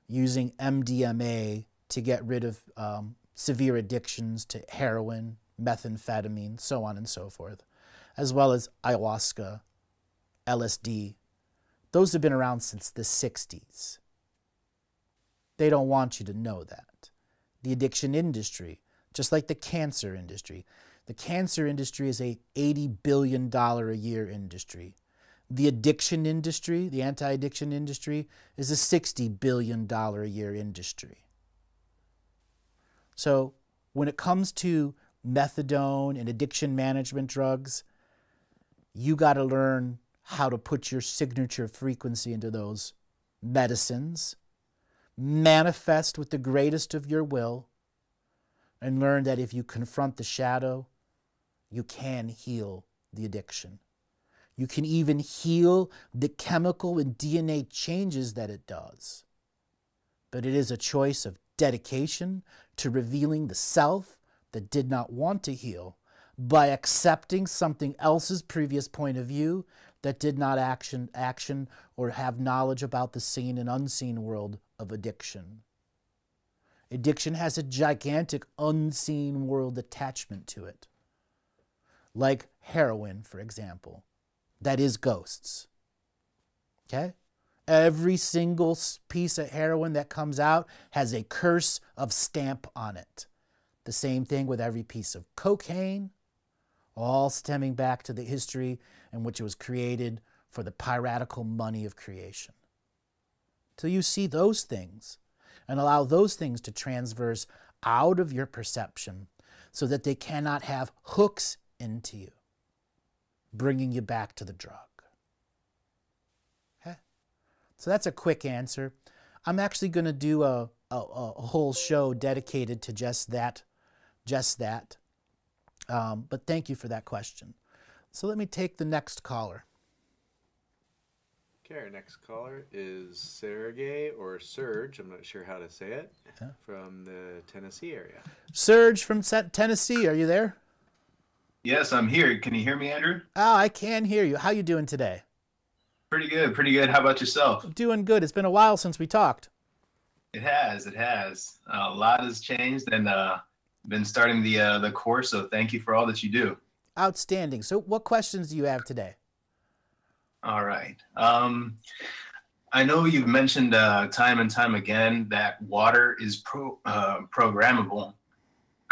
using MDMA to get rid of severe addictions to heroin, methamphetamine, so on and so forth, as well as ayahuasca, LSD. Those have been around since the 60s. They don't want you to know that. The addiction industry, just like the cancer industry. The cancer industry is a $80 billion a year industry. The addiction industry, the anti-addiction industry, is a $60 billion a year industry. So when it comes to methadone and addiction management drugs, you got to learn how to put your signature frequency into those medicines, manifest with the greatest of your will, and learn that if you confront the shadow, you can heal the addiction. You can even heal the chemical and DNA changes that it does. But it is a choice of dedication to revealing the self that did not want to heal by accepting something else's previous point of view that did not action or have knowledge about the seen and unseen world of addiction. Addiction has a gigantic unseen world attachment to it. Like heroin, for example. That is ghosts. Okay? Every single piece of heroin that comes out has a curse of stamp on it. The same thing with every piece of cocaine, all stemming back to the history in which it was created for the piratical money of creation. Till you see those things and allow those things to transverse out of your perception so that they cannot have hooks into you, bringing you back to the drug. Okay? So that's a quick answer. I'm actually going to do a whole show dedicated to just that. But thank you for that question. So let me take the next caller. Okay, our next caller is Sergey or Serge, I'm not sure how to say it, from the Tennessee area. Serge from Tennessee, are you there? Yes, I'm here. Can you hear me, Andrew? Oh, I can hear you. How you doing today? Pretty good, pretty good. How about yourself? Doing good. It's been a while since we talked. It has. A lot has changed, and been starting the course, so thank you for all that you do. Outstanding. So what questions do you have today? All right. I know you've mentioned time and time again that water is programmable,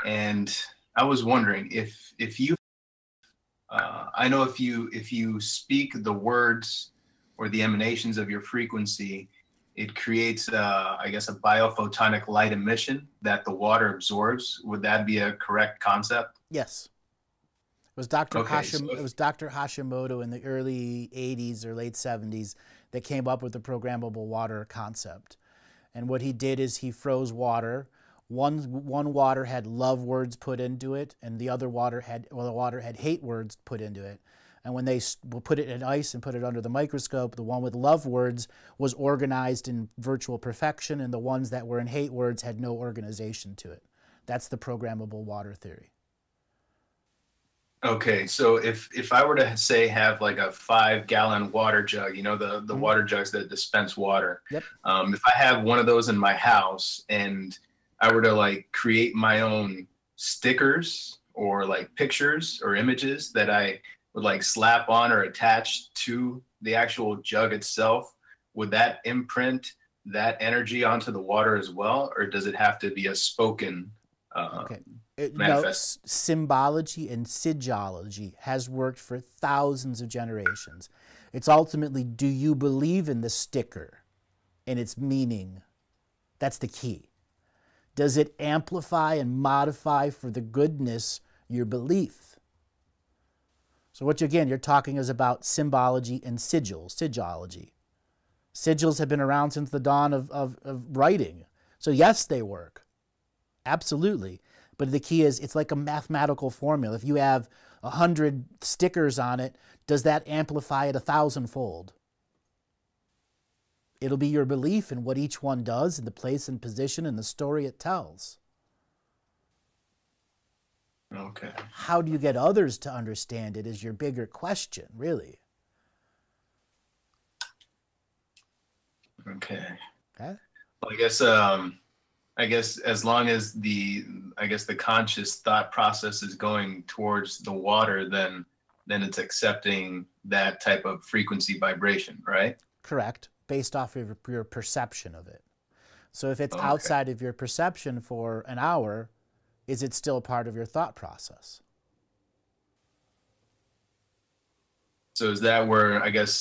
and I was wondering if you I know if you speak the words or the emanations of your frequency, it creates I guess a biophotonic light emission that the water absorbs. Would that be a correct concept? Yes. It was Dr. Hashimoto in the early 80s or late 70s that came up with the programmable water concept. And what he did is he froze water. One water had love words put into it, and the other water had hate words put into it. And when they put it in ice and put it under the microscope, the one with love words was organized in virtual perfection, and the ones that were in hate words had no organization to it. That's the programmable water theory. Okay, so if I were to say have like a 5-gallon water jug, you know, the water jugs that dispense water. Yep. If I have one of those in my house and I were to like create my own stickers or like pictures or images that I would like slap on or attach to the actual jug itself, would that imprint that energy onto the water as well, or does it have to be a spoken manifest? No, symbology and sigilology has worked for thousands of generations. It's ultimately, do you believe in the sticker and its meaning? That's the key. Does it amplify and modify for the goodness your belief? So what you're talking is about symbology and sigilology. Sigils have been around since the dawn of writing. So yes, they work. Absolutely. But the key is it's like a mathematical formula. If you have 100 stickers on it, does that amplify it 1,000-fold? It'll be your belief in what each one does and the place and position and the story it tells. Okay. How do you get others to understand it is your bigger question, really. Okay. Okay. Well, I guess as long as the conscious thought process is going towards the water, then it's accepting that type of frequency vibration, right? Correct. Based off of your perception of it. So if it's Okay. outside of your perception for an hour, is it still part of your thought process? So is that where, I guess, a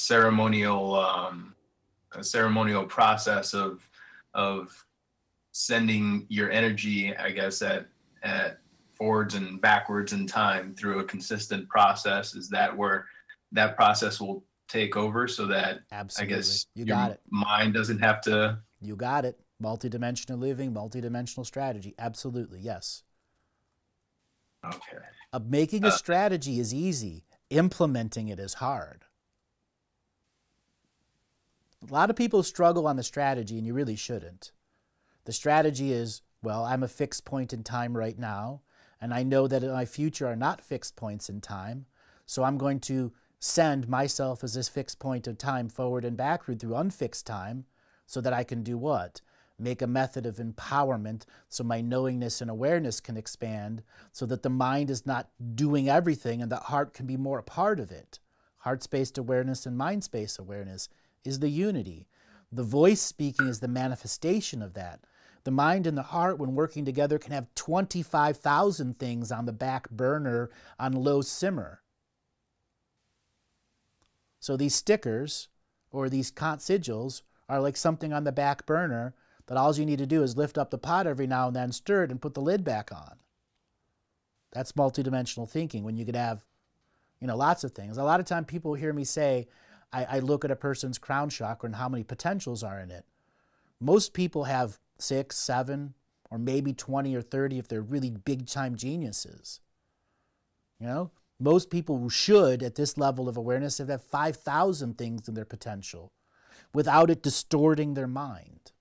ceremonial process of sending your energy, I guess, at forwards and backwards in time through a consistent process, is that where that process will take over, so that Absolutely. I guess You your got it. mind doesn't have to... You got it. Multidimensional living, multidimensional strategy. Absolutely, yes. Okay. Making a strategy is easy. Implementing it is hard. A lot of people struggle on the strategy, and you really shouldn't. The strategy is, well, I'm a fixed point in time right now, and I know that in my future are not fixed points in time, so I'm going to send myself as this fixed point of time forward and backward through unfixed time so that I can do what? Make a method of empowerment so my knowingness and awareness can expand, so that the mind is not doing everything and the heart can be more a part of it. Heart-spaced awareness and mind-spaced awareness is the unity. The voice speaking is the manifestation of that. The mind and the heart, when working together, can have 25,000 things on the back burner on low simmer. So these stickers or these sigils are like something on the back burner that all you need to do is lift up the pot every now and then, stir it, and put the lid back on. That's multidimensional thinking, when you could have, lots of things. A lot of time people hear me say, I look at a person's crown chakra and how many potentials are in it. Most people have 6, 7, or maybe 20 or 30 if they're really big-time geniuses. Most people who should, at this level of awareness, have 5,000 things in their potential without it distorting their mind.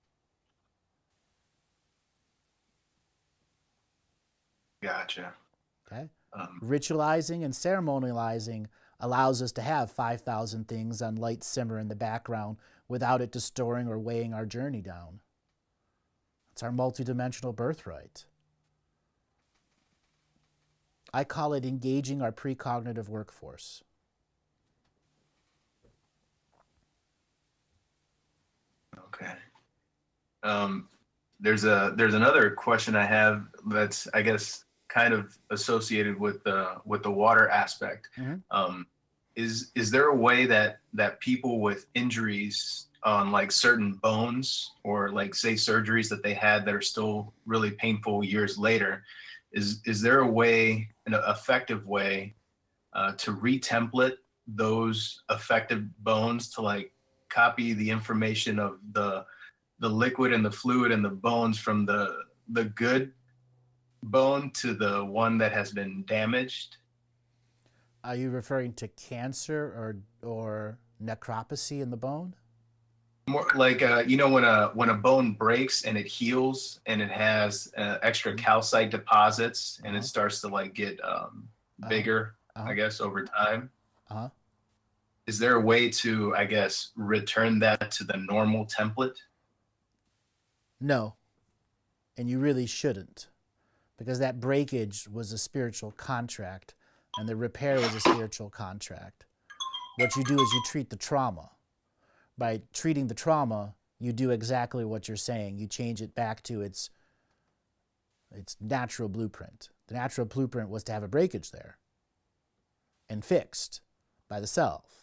Gotcha. Okay? Ritualizing and ceremonializing allows us to have 5,000 things on light simmer in the background without it distorting or weighing our journey down. It's our multidimensional birthright. I call it engaging our precognitive workforce. Okay. There's another question I have that's, I guess, kind of associated with the water aspect. Mm-hmm. Is there a way that people with injuries on like certain bones, or like say surgeries that they had that are still really painful years later, is there a way, an effective way, to retemplate those affected bones to like copy the information of the liquid and the fluid and the bones from the good bone to the one that has been damaged? Are you referring to cancer or necropathy in the bone? More like when a bone breaks and it heals and it has extra calcite deposits and it starts to like get bigger, I guess, over time. Is there a way to, I guess, return that to the normal template? No, and you really shouldn't, because that breakage was a spiritual contract and the repair was a spiritual contract. What you do is you treat the trauma. By treating the trauma, you do exactly what you're saying. You change it back to its natural blueprint. The natural blueprint was to have a breakage there and fixed by the self.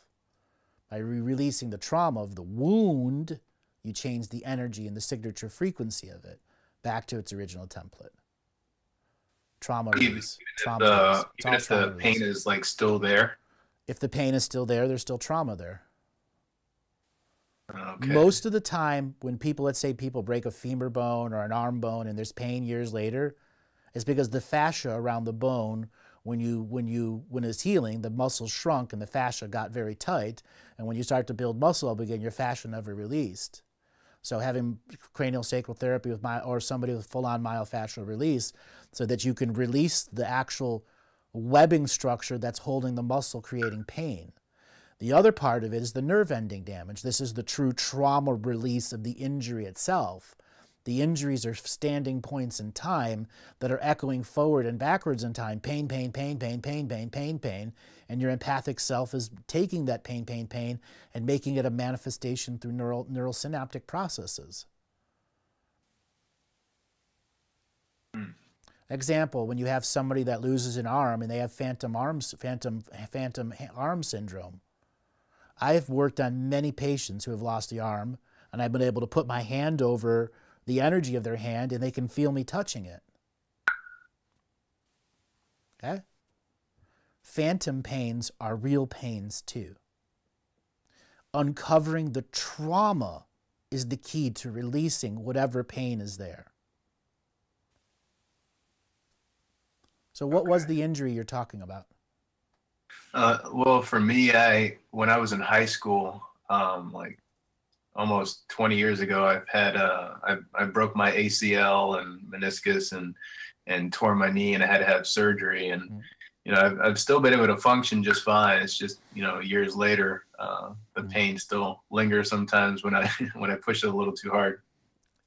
By releasing the trauma of the wound, you change the energy and the signature frequency of it. back to its original template. Trauma Even release. Trauma release. even if the pain is like still there. If the pain is still there, there's still trauma there. Okay. Most of the time when people, let's say people break a femur bone or an arm bone and there's pain years later, it's because the fascia around the bone, when it's healing, the muscle shrunk and the fascia got very tight. And when you start to build muscle up again, your fascia never released. So having cranial sacral therapy with or somebody with full-on myofascial release, so that you can release the actual webbing structure that's holding the muscle, creating pain. The other part of it is the nerve ending damage. This is the true trauma release of the injury itself. The injuries are standing points in time that are echoing forward and backwards in time. Pain, pain, pain, pain, pain, pain, pain, pain. And your empathic self is taking that pain, pain, pain and making it a manifestation through neural synaptic processes. Example, when you have somebody that loses an arm and they have phantom arm syndrome. I've worked on many patients who have lost the arm, and I've been able to put my hand over the energy of their hand, and they can feel me touching it. Okay? Phantom pains are real pains too. Uncovering the trauma is the key to releasing whatever pain is there. So what was the injury you're talking about? Well, for me, when I was in high school, like almost 20 years ago, I broke my ACL and meniscus and tore my knee, and I had to have surgery. And you know, I've still been able to function just fine. It's just, you know, years later, the pain still lingers sometimes when I push it a little too hard.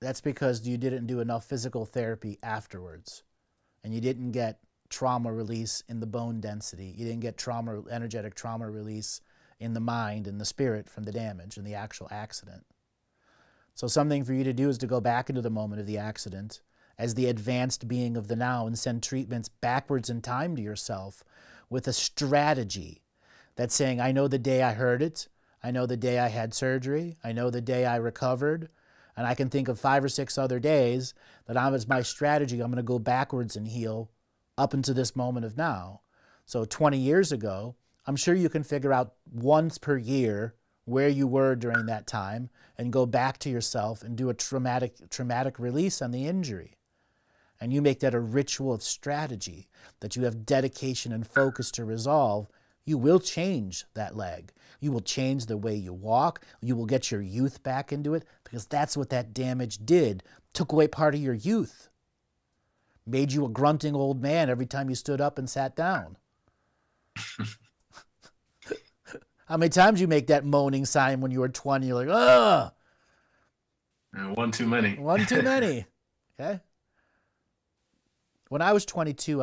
That's because you didn't do enough physical therapy afterwards, and you didn't get trauma release in the bone density. You didn't get energetic trauma release in the mind and the spirit from the damage and the actual accident. So something for you to do is to go back into the moment of the accident as the advanced being of the now and send treatments backwards in time to yourself with a strategy that's saying, I know the day I heard it, I know the day I had surgery, I know the day I recovered, and I can think of 5 or 6 other days that as my strategy, I'm going to go backwards and heal up into this moment of now. So 20 years ago, I'm sure you can figure out once per year where you were during that time and go back to yourself and do a traumatic release on the injury. And you make that a ritual of strategy that you have dedication and focus to resolve. You will change that leg. You will change the way you walk. You will get your youth back into it, because that's what that damage did. Took away part of your youth. Made you a grunting old man every time you stood up and sat down. How many times you make that moaning sign when you were 20? You're like, ugh! One too many. One too many. Okay? When I was 22,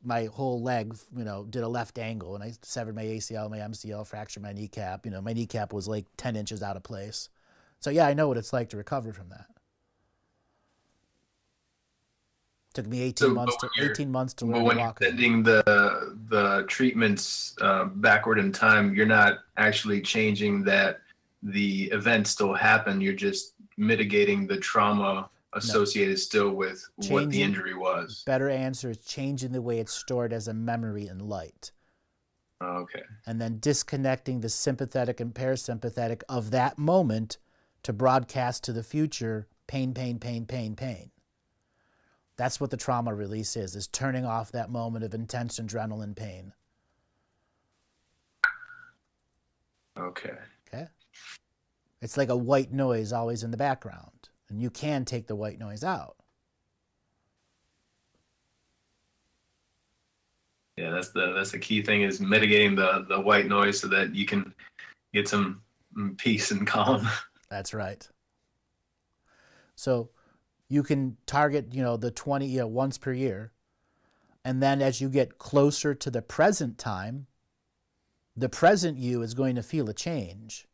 my whole leg, you know, did a left angle, and I severed my ACL, my MCL, fractured my kneecap. You know, my kneecap was like 10 inches out of place. So yeah, I know what it's like to recover from that. Took me 18 months to learn to walk. But when you're sending the treatments backward in time, you're not actually changing that the event still happened. You're just mitigating the trauma associated still with what the injury was. Better answer is changing the way it's stored as a memory in light. Okay. And then disconnecting the sympathetic and parasympathetic of that moment to broadcast to the future pain, pain, pain, pain, pain. That's what the trauma release is turning off that moment of intense adrenaline pain. Okay. Okay? It's like a white noise always in the background, and you can take the white noise out. Yeah, that's the key thing, is mitigating the white noise so that you can get some peace and calm. That's right. So you can target, you know, the 20, you know, once per year. And then as you get closer to the present time, the present you is going to feel a change.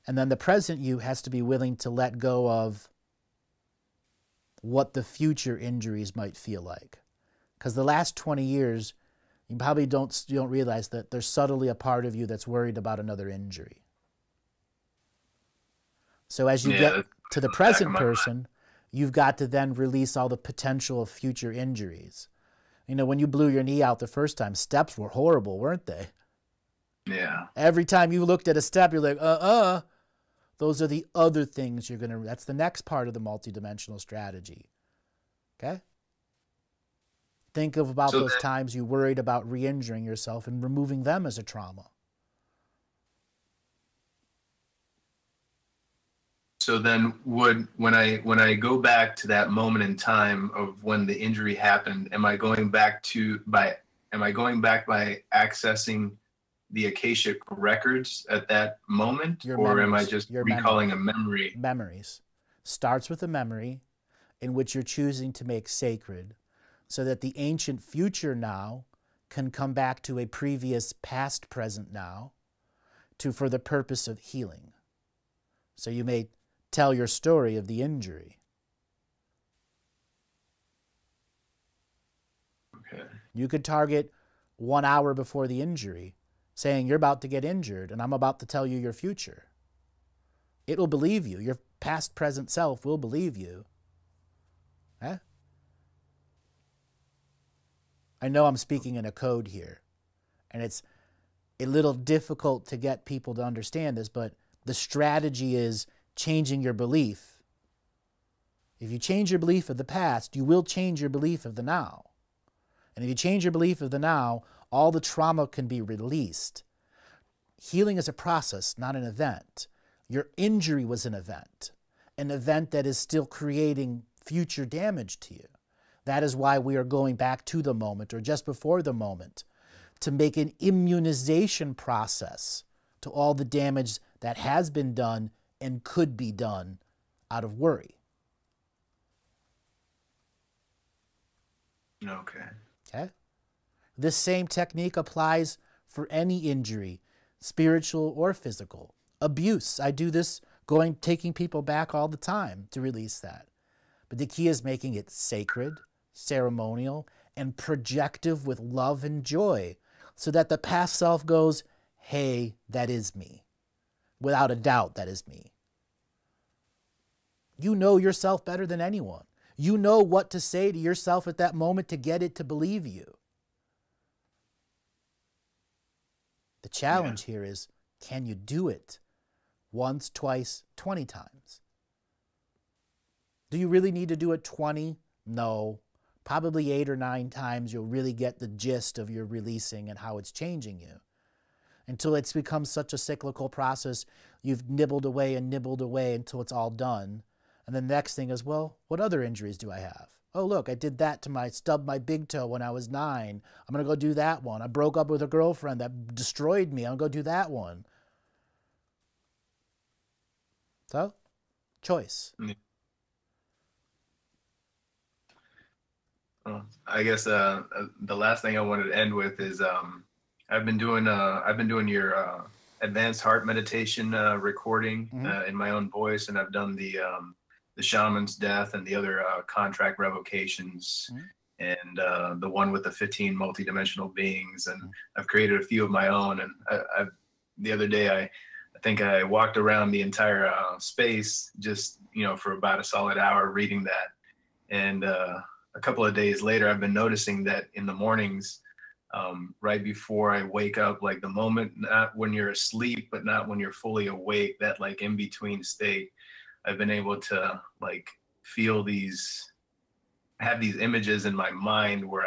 And then the present you has to be willing to let go of what the future injuries might feel like. Because the last 20 years, you probably don't realize that there's subtly a part of you that's worried about another injury. So as you get to the present person, you've got to then release all the potential of future injuries. You know, when you blew your knee out the first time, steps were horrible, weren't they? Yeah. Every time you looked at a step, you're like, Those are the other things you're going to, that's the next part of the multidimensional strategy. Okay? Think of about those times you worried about re-injuring yourself and removing them as a trauma. So then when I go back to that moment in time of when the injury happened, am I going back by accessing the Akashic records at that moment, am I just recalling a memory? Memories. Starts with a memory in which you're choosing to make sacred, so that the ancient future now can come back to a previous past present now for the purpose of healing. So you may tell your story of the injury. Okay. You could target 1 hour before the injury, saying you're about to get injured and I'm about to tell you your future. It will believe you. Your past, present self will believe you. Huh? I know I'm speaking in a code here, and it's a little difficult to get people to understand this, but the strategy is changing your belief. If you change your belief of the past, you will change your belief of the now. And if you change your belief of the now, all the trauma can be released. Healing is a process, not an event. Your injury was an event that is still creating future damage to you. That is why we are going back to the moment, or just before the moment, to make an immunization process to all the damage that has been done and could be done out of worry. Okay. Okay? This same technique applies for any injury, spiritual or physical. Abuse. I do this taking people back all the time to release that. But the key is making it sacred, ceremonial, and projective with love and joy, so that the past self goes, hey, that is me. Without a doubt, that is me. You know yourself better than anyone. You know what to say to yourself at that moment to get it to believe you. The challenge here is, can you do it once, twice, 20 times? Do you really need to do it 20? No. Probably 8 or 9 times you'll really get the gist of your releasing and how it's changing you. Until it's become such a cyclical process, you've nibbled away until it's all done. And the next thing is, well, what other injuries do I have? Oh, look, I did that to stubbed my big toe when I was 9. I'm going to go do that one. I broke up with a girlfriend that destroyed me. I'm going to go do that one. So, choice. Well, I guess the last thing I wanted to end with is I've been doing your advanced heart meditation recording in my own voice, and I've done the shaman's death and the other contract revocations, and the one with the 15 multidimensional beings, and I've created a few of my own. And the other day I think I walked around the entire space just for about a solid hour reading that, and a couple of days later I've been noticing that in the mornings, right before I wake up, like the moment, not when you're asleep but not when you're fully awake, that like in between state, I've been able to like have these images in my mind where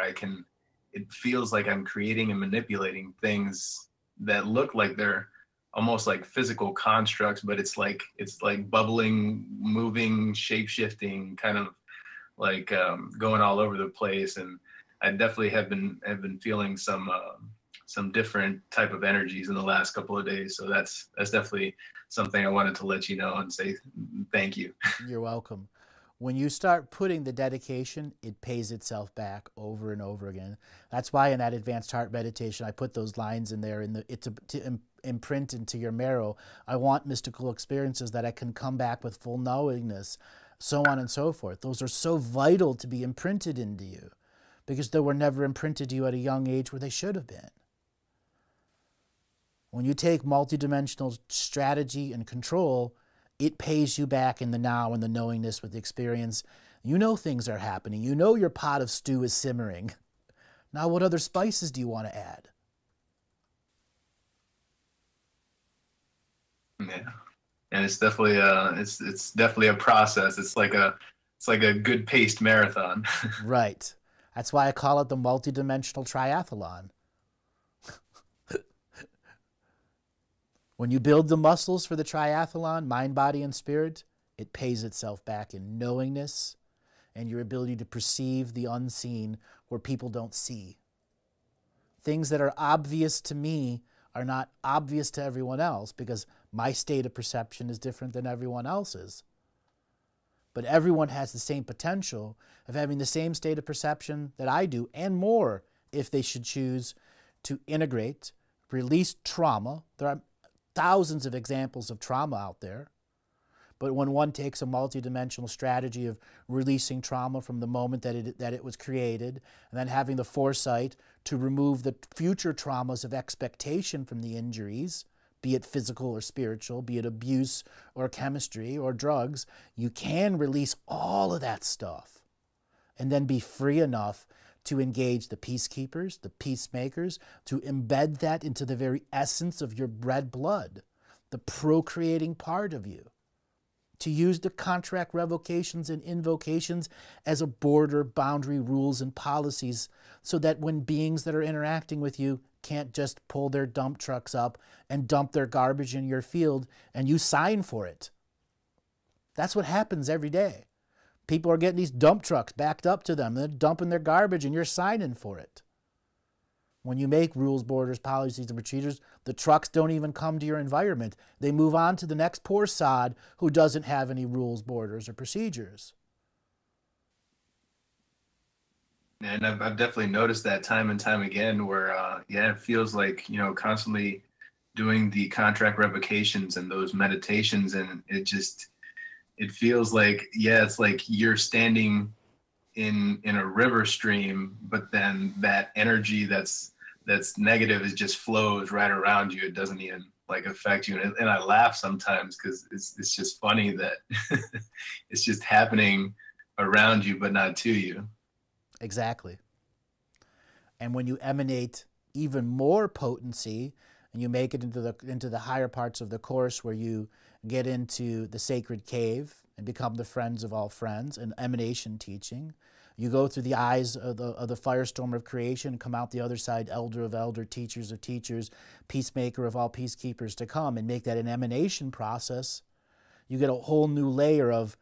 it feels like I'm creating and manipulating things that look like they're almost like physical constructs, but it's like bubbling, moving, shape-shifting, kind of like going all over the place. And I definitely have been feeling some different type of energies in the last couple of days. So that's definitely something I wanted to let you know and say thank you. You're welcome. When you start putting the dedication, it pays itself back over and over again. That's why in that advanced heart meditation, I put those lines in there to imprint into your marrow. I want mystical experiences that I can come back with full knowingness, so on and so forth. Those are so vital to be imprinted into you, because they were never imprinted to you at a young age where they should have been. When you take multidimensional strategy and control, It pays you back in the now and the knowingness with the experience. You know things are happening. You know your pot of stew is simmering. Now what other spices do you want to add? Yeah. And it's definitely it's definitely a process. It's like a good paced marathon. Right. That's why I call it the multidimensional triathlon. When you build the muscles for the triathlon, mind, body, and spirit, it pays itself back in knowingness and your ability to perceive the unseen where people don't see. Things that are obvious to me are not obvious to everyone else because my state of perception is different than everyone else's. But everyone has the same potential of having the same state of perception that I do and more if they should choose to integrate, release trauma. There are thousands of examples of trauma out there. But when one takes a multidimensional strategy of releasing trauma from the moment that it was created, and then having the foresight to remove the future traumas of expectation from the injuries, be it physical or spiritual, be it abuse or chemistry or drugs, you can release all of that stuff and then be free enough to engage the peacekeepers, the peacemakers, to embed that into the very essence of your red blood, the procreating part of you. To use the contract revocations and invocations as a border, boundary, rules, and policies so that when beings that are interacting with you can't just pull their dump trucks up and dump their garbage in your field and you sign for it. That's what happens every day. People are getting these dump trucks backed up to them. They're dumping their garbage and you're signing for it. When you make rules, borders, policies, and procedures, the trucks don't even come to your environment. They move on to the next poor sod who doesn't have any rules, borders, or procedures. And I've definitely noticed that time and time again where, it feels like, constantly doing the contract revocations and those meditations. And it feels like, it's like you're standing in a river stream, but then that energy that's negative is just flows right around you. It doesn't even affect you. And I laugh sometimes because it's just funny that it's just happening around you, but not to you. Exactly. And when you emanate even more potency and you make it into the higher parts of the course where you get into the sacred cave and become the friends of all friends and emanation teaching, you go through the eyes of the firestorm of creation and come out the other side, elder of elder, teachers of teachers, peacemaker of all peacekeepers to come, and make that an emanation process. You get a whole new layer of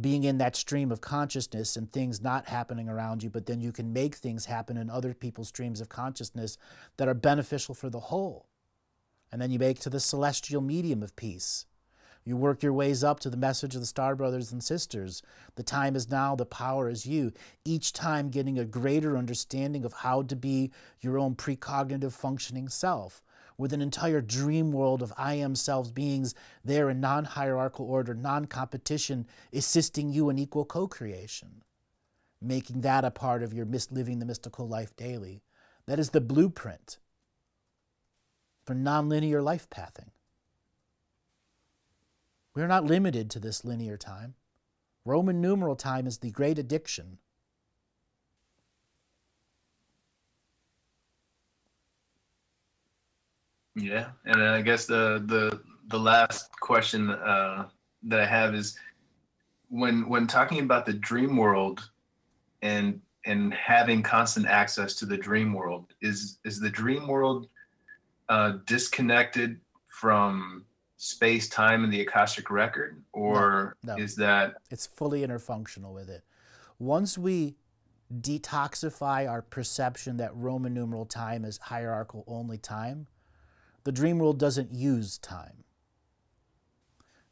being in that stream of consciousness and things not happening around you, but then you can make things happen in other people's streams of consciousness that are beneficial for the whole. And then you make to the celestial medium of peace. You work your ways up to the message of the star brothers and sisters. The time is now, the power is you. Each time getting a greater understanding of how to be your own precognitive functioning self, with an entire dream world of I am selves beings there in non-hierarchical order, non-competition, assisting you in equal co-creation. Making that a part of your living the mystical life daily. That is the blueprint for nonlinear life pathing. We're not limited to this linear time. Roman numeral time is the great addiction. Yeah, and I guess the last question that I have is when talking about the dream world and having constant access to the dream world, is the dream world disconnected from space, time, and the Akashic record, or no. is that it's fully interfunctional with it? Once we detoxify our perception that Roman numeral time is hierarchical only time, the dream world doesn't use time.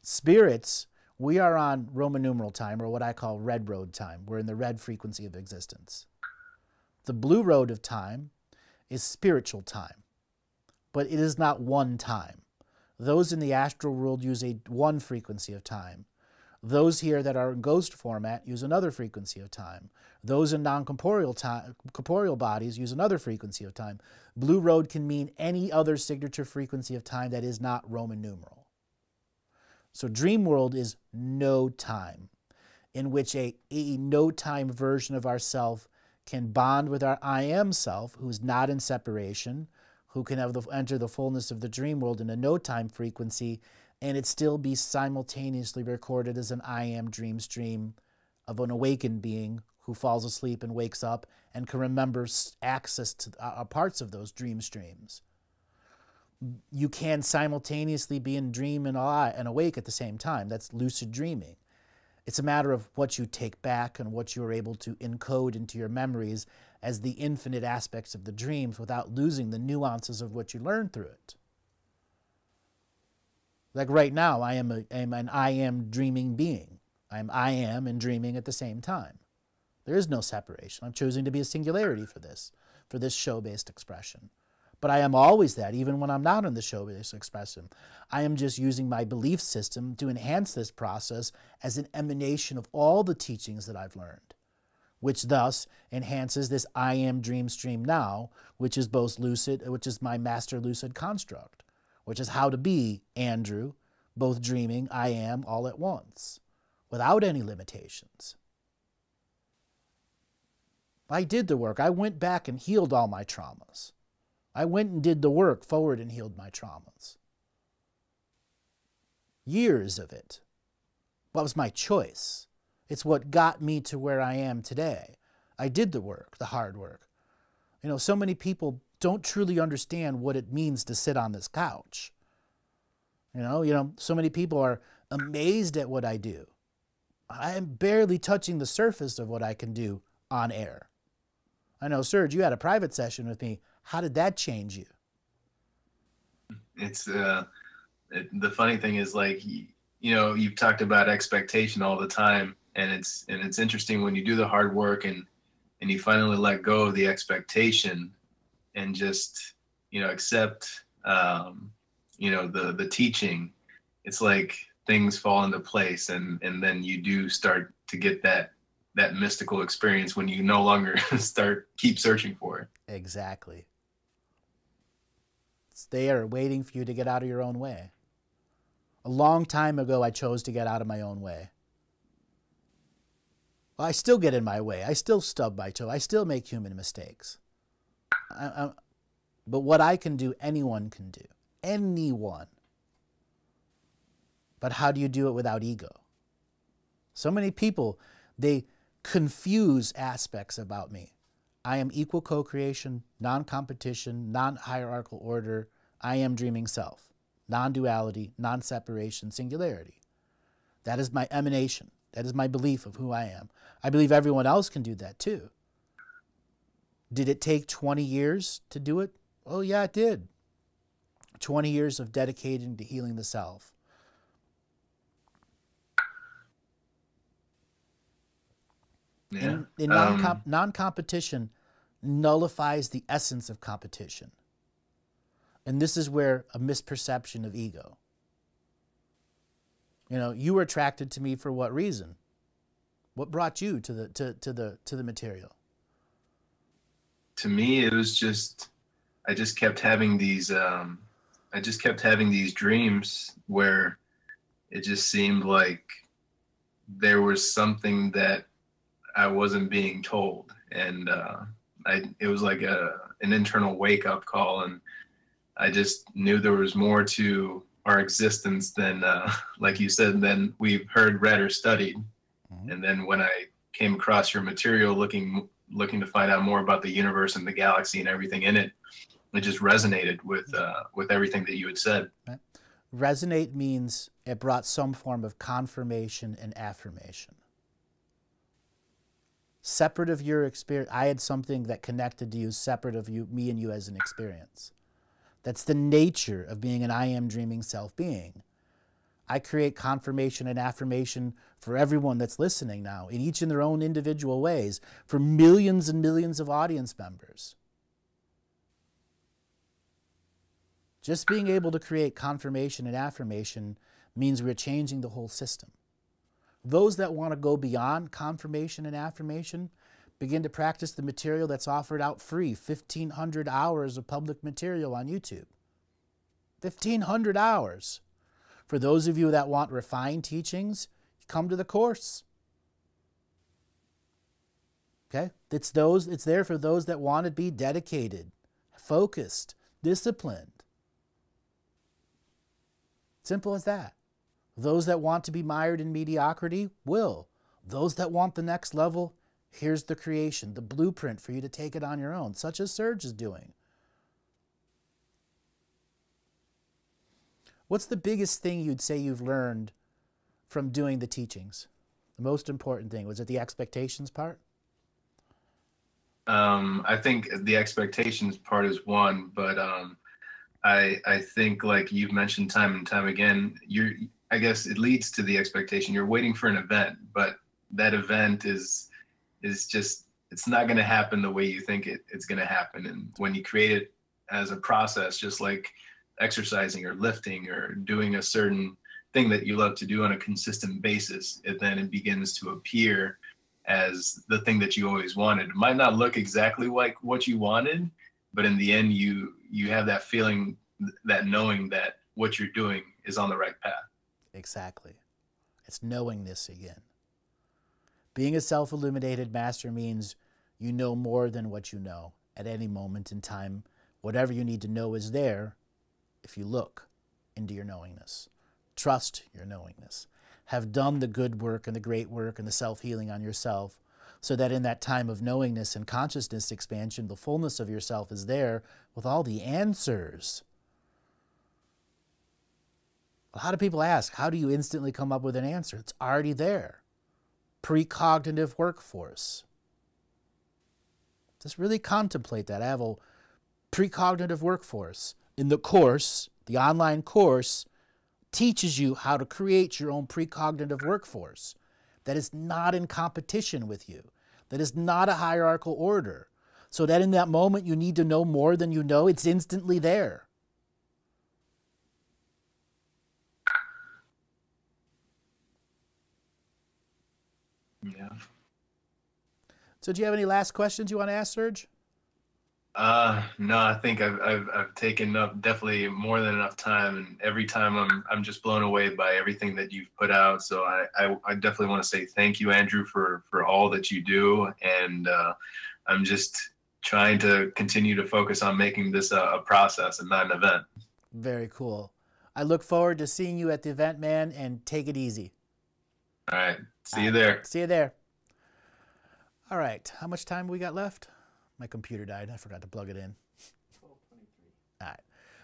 Spirits, we are on Roman numeral time, or what I call red road time. We're in the red frequency of existence. The blue road of time is spiritual time, but it is not one time. Those in the astral world use one frequency of time. Those here that are in ghost format use another frequency of time. Those in non-corporeal corporeal bodies use another frequency of time. Blue road can mean any other signature frequency of time that is not Roman numeral. So dream world is no time, in which a no time version of ourself can bond with our I am self, who's not in separation, who can have enter the fullness of the dream world in a no time frequency, and it still be simultaneously recorded as an I am dream stream of an awakened being who falls asleep and wakes up and can remember access to parts of those dream streams. You can simultaneously be in dream and awake at the same time. That's lucid dreaming. It's a matter of what you take back and what you're able to encode into your memories as the infinite aspects of the dreams without losing the nuances of what you learned through it. Like right now, I am an I am dreaming being. I am and dreaming at the same time. There is no separation. I'm choosing to be a singularity for this show-based expression. But I am always that, even when I'm not in the show-based expression. I am just using my belief system to enhance this process as an emanation of all the teachings that I've learned, which thus enhances this I am dream stream now, which is both lucid, which is my master lucid construct, which is how to be Andrew, both dreaming, I am, all at once, without any limitations. I did the work. I went back and healed all my traumas. I went and did the work forward and healed my traumas. Years of it. That was my choice. It's what got me to where I am today. I did the work, the hard work. You know, so many people don't truly understand what it means to sit on this couch. You know, so many people are amazed at what I do. I am barely touching the surface of what I can do on air. I know, Serge, you had a private session with me. How did that change you? It's the funny thing is, like, you know, you've talked about expectation all the time, and it's interesting when you do the hard work and you finally let go of the expectation and just, you know, accept you know, the teaching. It's like things fall into place, and then you do start to get that mystical experience when you no longer keep searching for it. Exactly. It's there waiting for you to get out of your own way. A long time ago, I chose to get out of my own way. Well, I still get in my way. I still stub my toe. I still make human mistakes. But what I can do, anyone can do. Anyone. But how do you do it without ego? So many people, they confuse aspects about me. I am equal co-creation, non-competition, non-hierarchical order. I am dreaming self. Non-duality, non-separation, singularity. That is my emanation. That is my belief of who I am. I believe everyone else can do that too. Did it take 20 years to do it? Oh yeah, it did. 20 years of dedicating to healing the self. Yeah. Non-competition nullifies the essence of competition. And this is where a misperception of ego. You know, you were attracted to me for what reason? What brought you to the material? To me, it was just, I just kept having these dreams where it just seemed like there was something that I wasn't being told, and it was like an internal wake-up call, and I just knew there was more to our existence than, like you said, than we've heard, read, or studied. Mm-hmm. And then when I came across your material, looking to find out more about the universe and the galaxy and everything in it, it just resonated with everything that you had said. Right. Resonate means it brought some form of confirmation and affirmation. Separate of your experience, I had something that connected to you, separate of you, me and you as an experience. That's the nature of being an I am dreaming self-being. I create confirmation and affirmation for everyone that's listening now, in each in their own individual ways, for millions and millions of audience members. Just being able to create confirmation and affirmation means we're changing the whole system. Those that want to go beyond confirmation and affirmation begin to practice the material that's offered out free, 1,500 hours of public material on YouTube. 1,500 hours For those of you that want refined teachings, come to the course. Okay? It's there for those that want to be dedicated, focused, disciplined. Simple as that. Those that want to be mired in mediocrity will. Those that want the next level, here's the creation, the blueprint for you to take it on your own, such as Serge is doing. What's the biggest thing you'd say you've learned from doing the teachings? The most important thing, was it the expectations part? I think the expectations part is one, but I think, like you've mentioned time and time again, I guess it leads to the expectation. You're waiting for an event, but that event is just, it's not going to happen the way you think it's going to happen. And when you create it as a process, just like exercising or lifting or doing a certain thing that you love to do on a consistent basis, it begins to appear as the thing that you always wanted. It might not look exactly like what you wanted, but in the end, you have that feeling, that knowing that what you're doing is on the right path. Exactly. It's knowing this again. Being a self-illuminated master means you know more than what you know at any moment in time. Whatever you need to know is there if you look into your knowingness. Trust your knowingness. Have done the good work and the great work and the self-healing on yourself, so that in that time of knowingness and consciousness expansion, the fullness of yourself is there with all the answers. A lot of people ask, how do you instantly come up with an answer? It's already there. Precognitive workforce. Just really contemplate that. I have a precognitive workforce. In the course, the online course, teaches you how to create your own precognitive workforce that is not in competition with you, that is not a hierarchical order, so that in that moment you need to know more than you know, it's instantly there. Yeah. So do you have any last questions you want to ask, Serge? No, I think I've taken up definitely more than enough time, and every time I'm just blown away by everything that you've put out. So I definitely want to say thank you, Andrew, for all that you do, and I'm just trying to continue to focus on making this a process and not an event. Very cool. I look forward to seeing you at the event, man, and take it easy. All right. See you there. See you there. All right. How much time we got left? My computer died. I forgot to plug it in. 12:23. All right.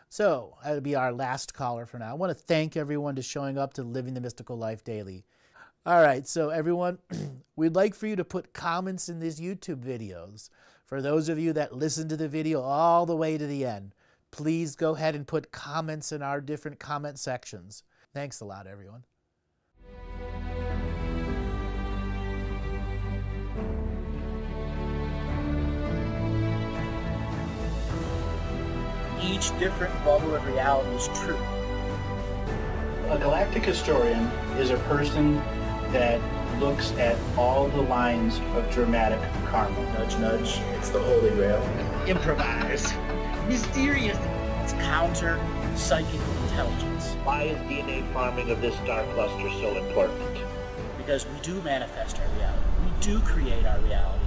So that'll be our last caller for now. I want to thank everyone for showing up to Living the Mystical Life Daily. All right. So everyone, we'd like for you to put comments in these YouTube videos. For those of you that listen to the video all the way to the end, please go ahead and put comments in our different comment sections. Thanks a lot, everyone. Each different bubble of reality is true. A galactic historian is a person that looks at all the lines of dramatic karma. Nudge, nudge. It's the Holy Grail. Improvise. Mysterious. It's counter psychic intelligence. Why is DNA farming of this star cluster so important? Because we do manifest our reality. We do create our reality.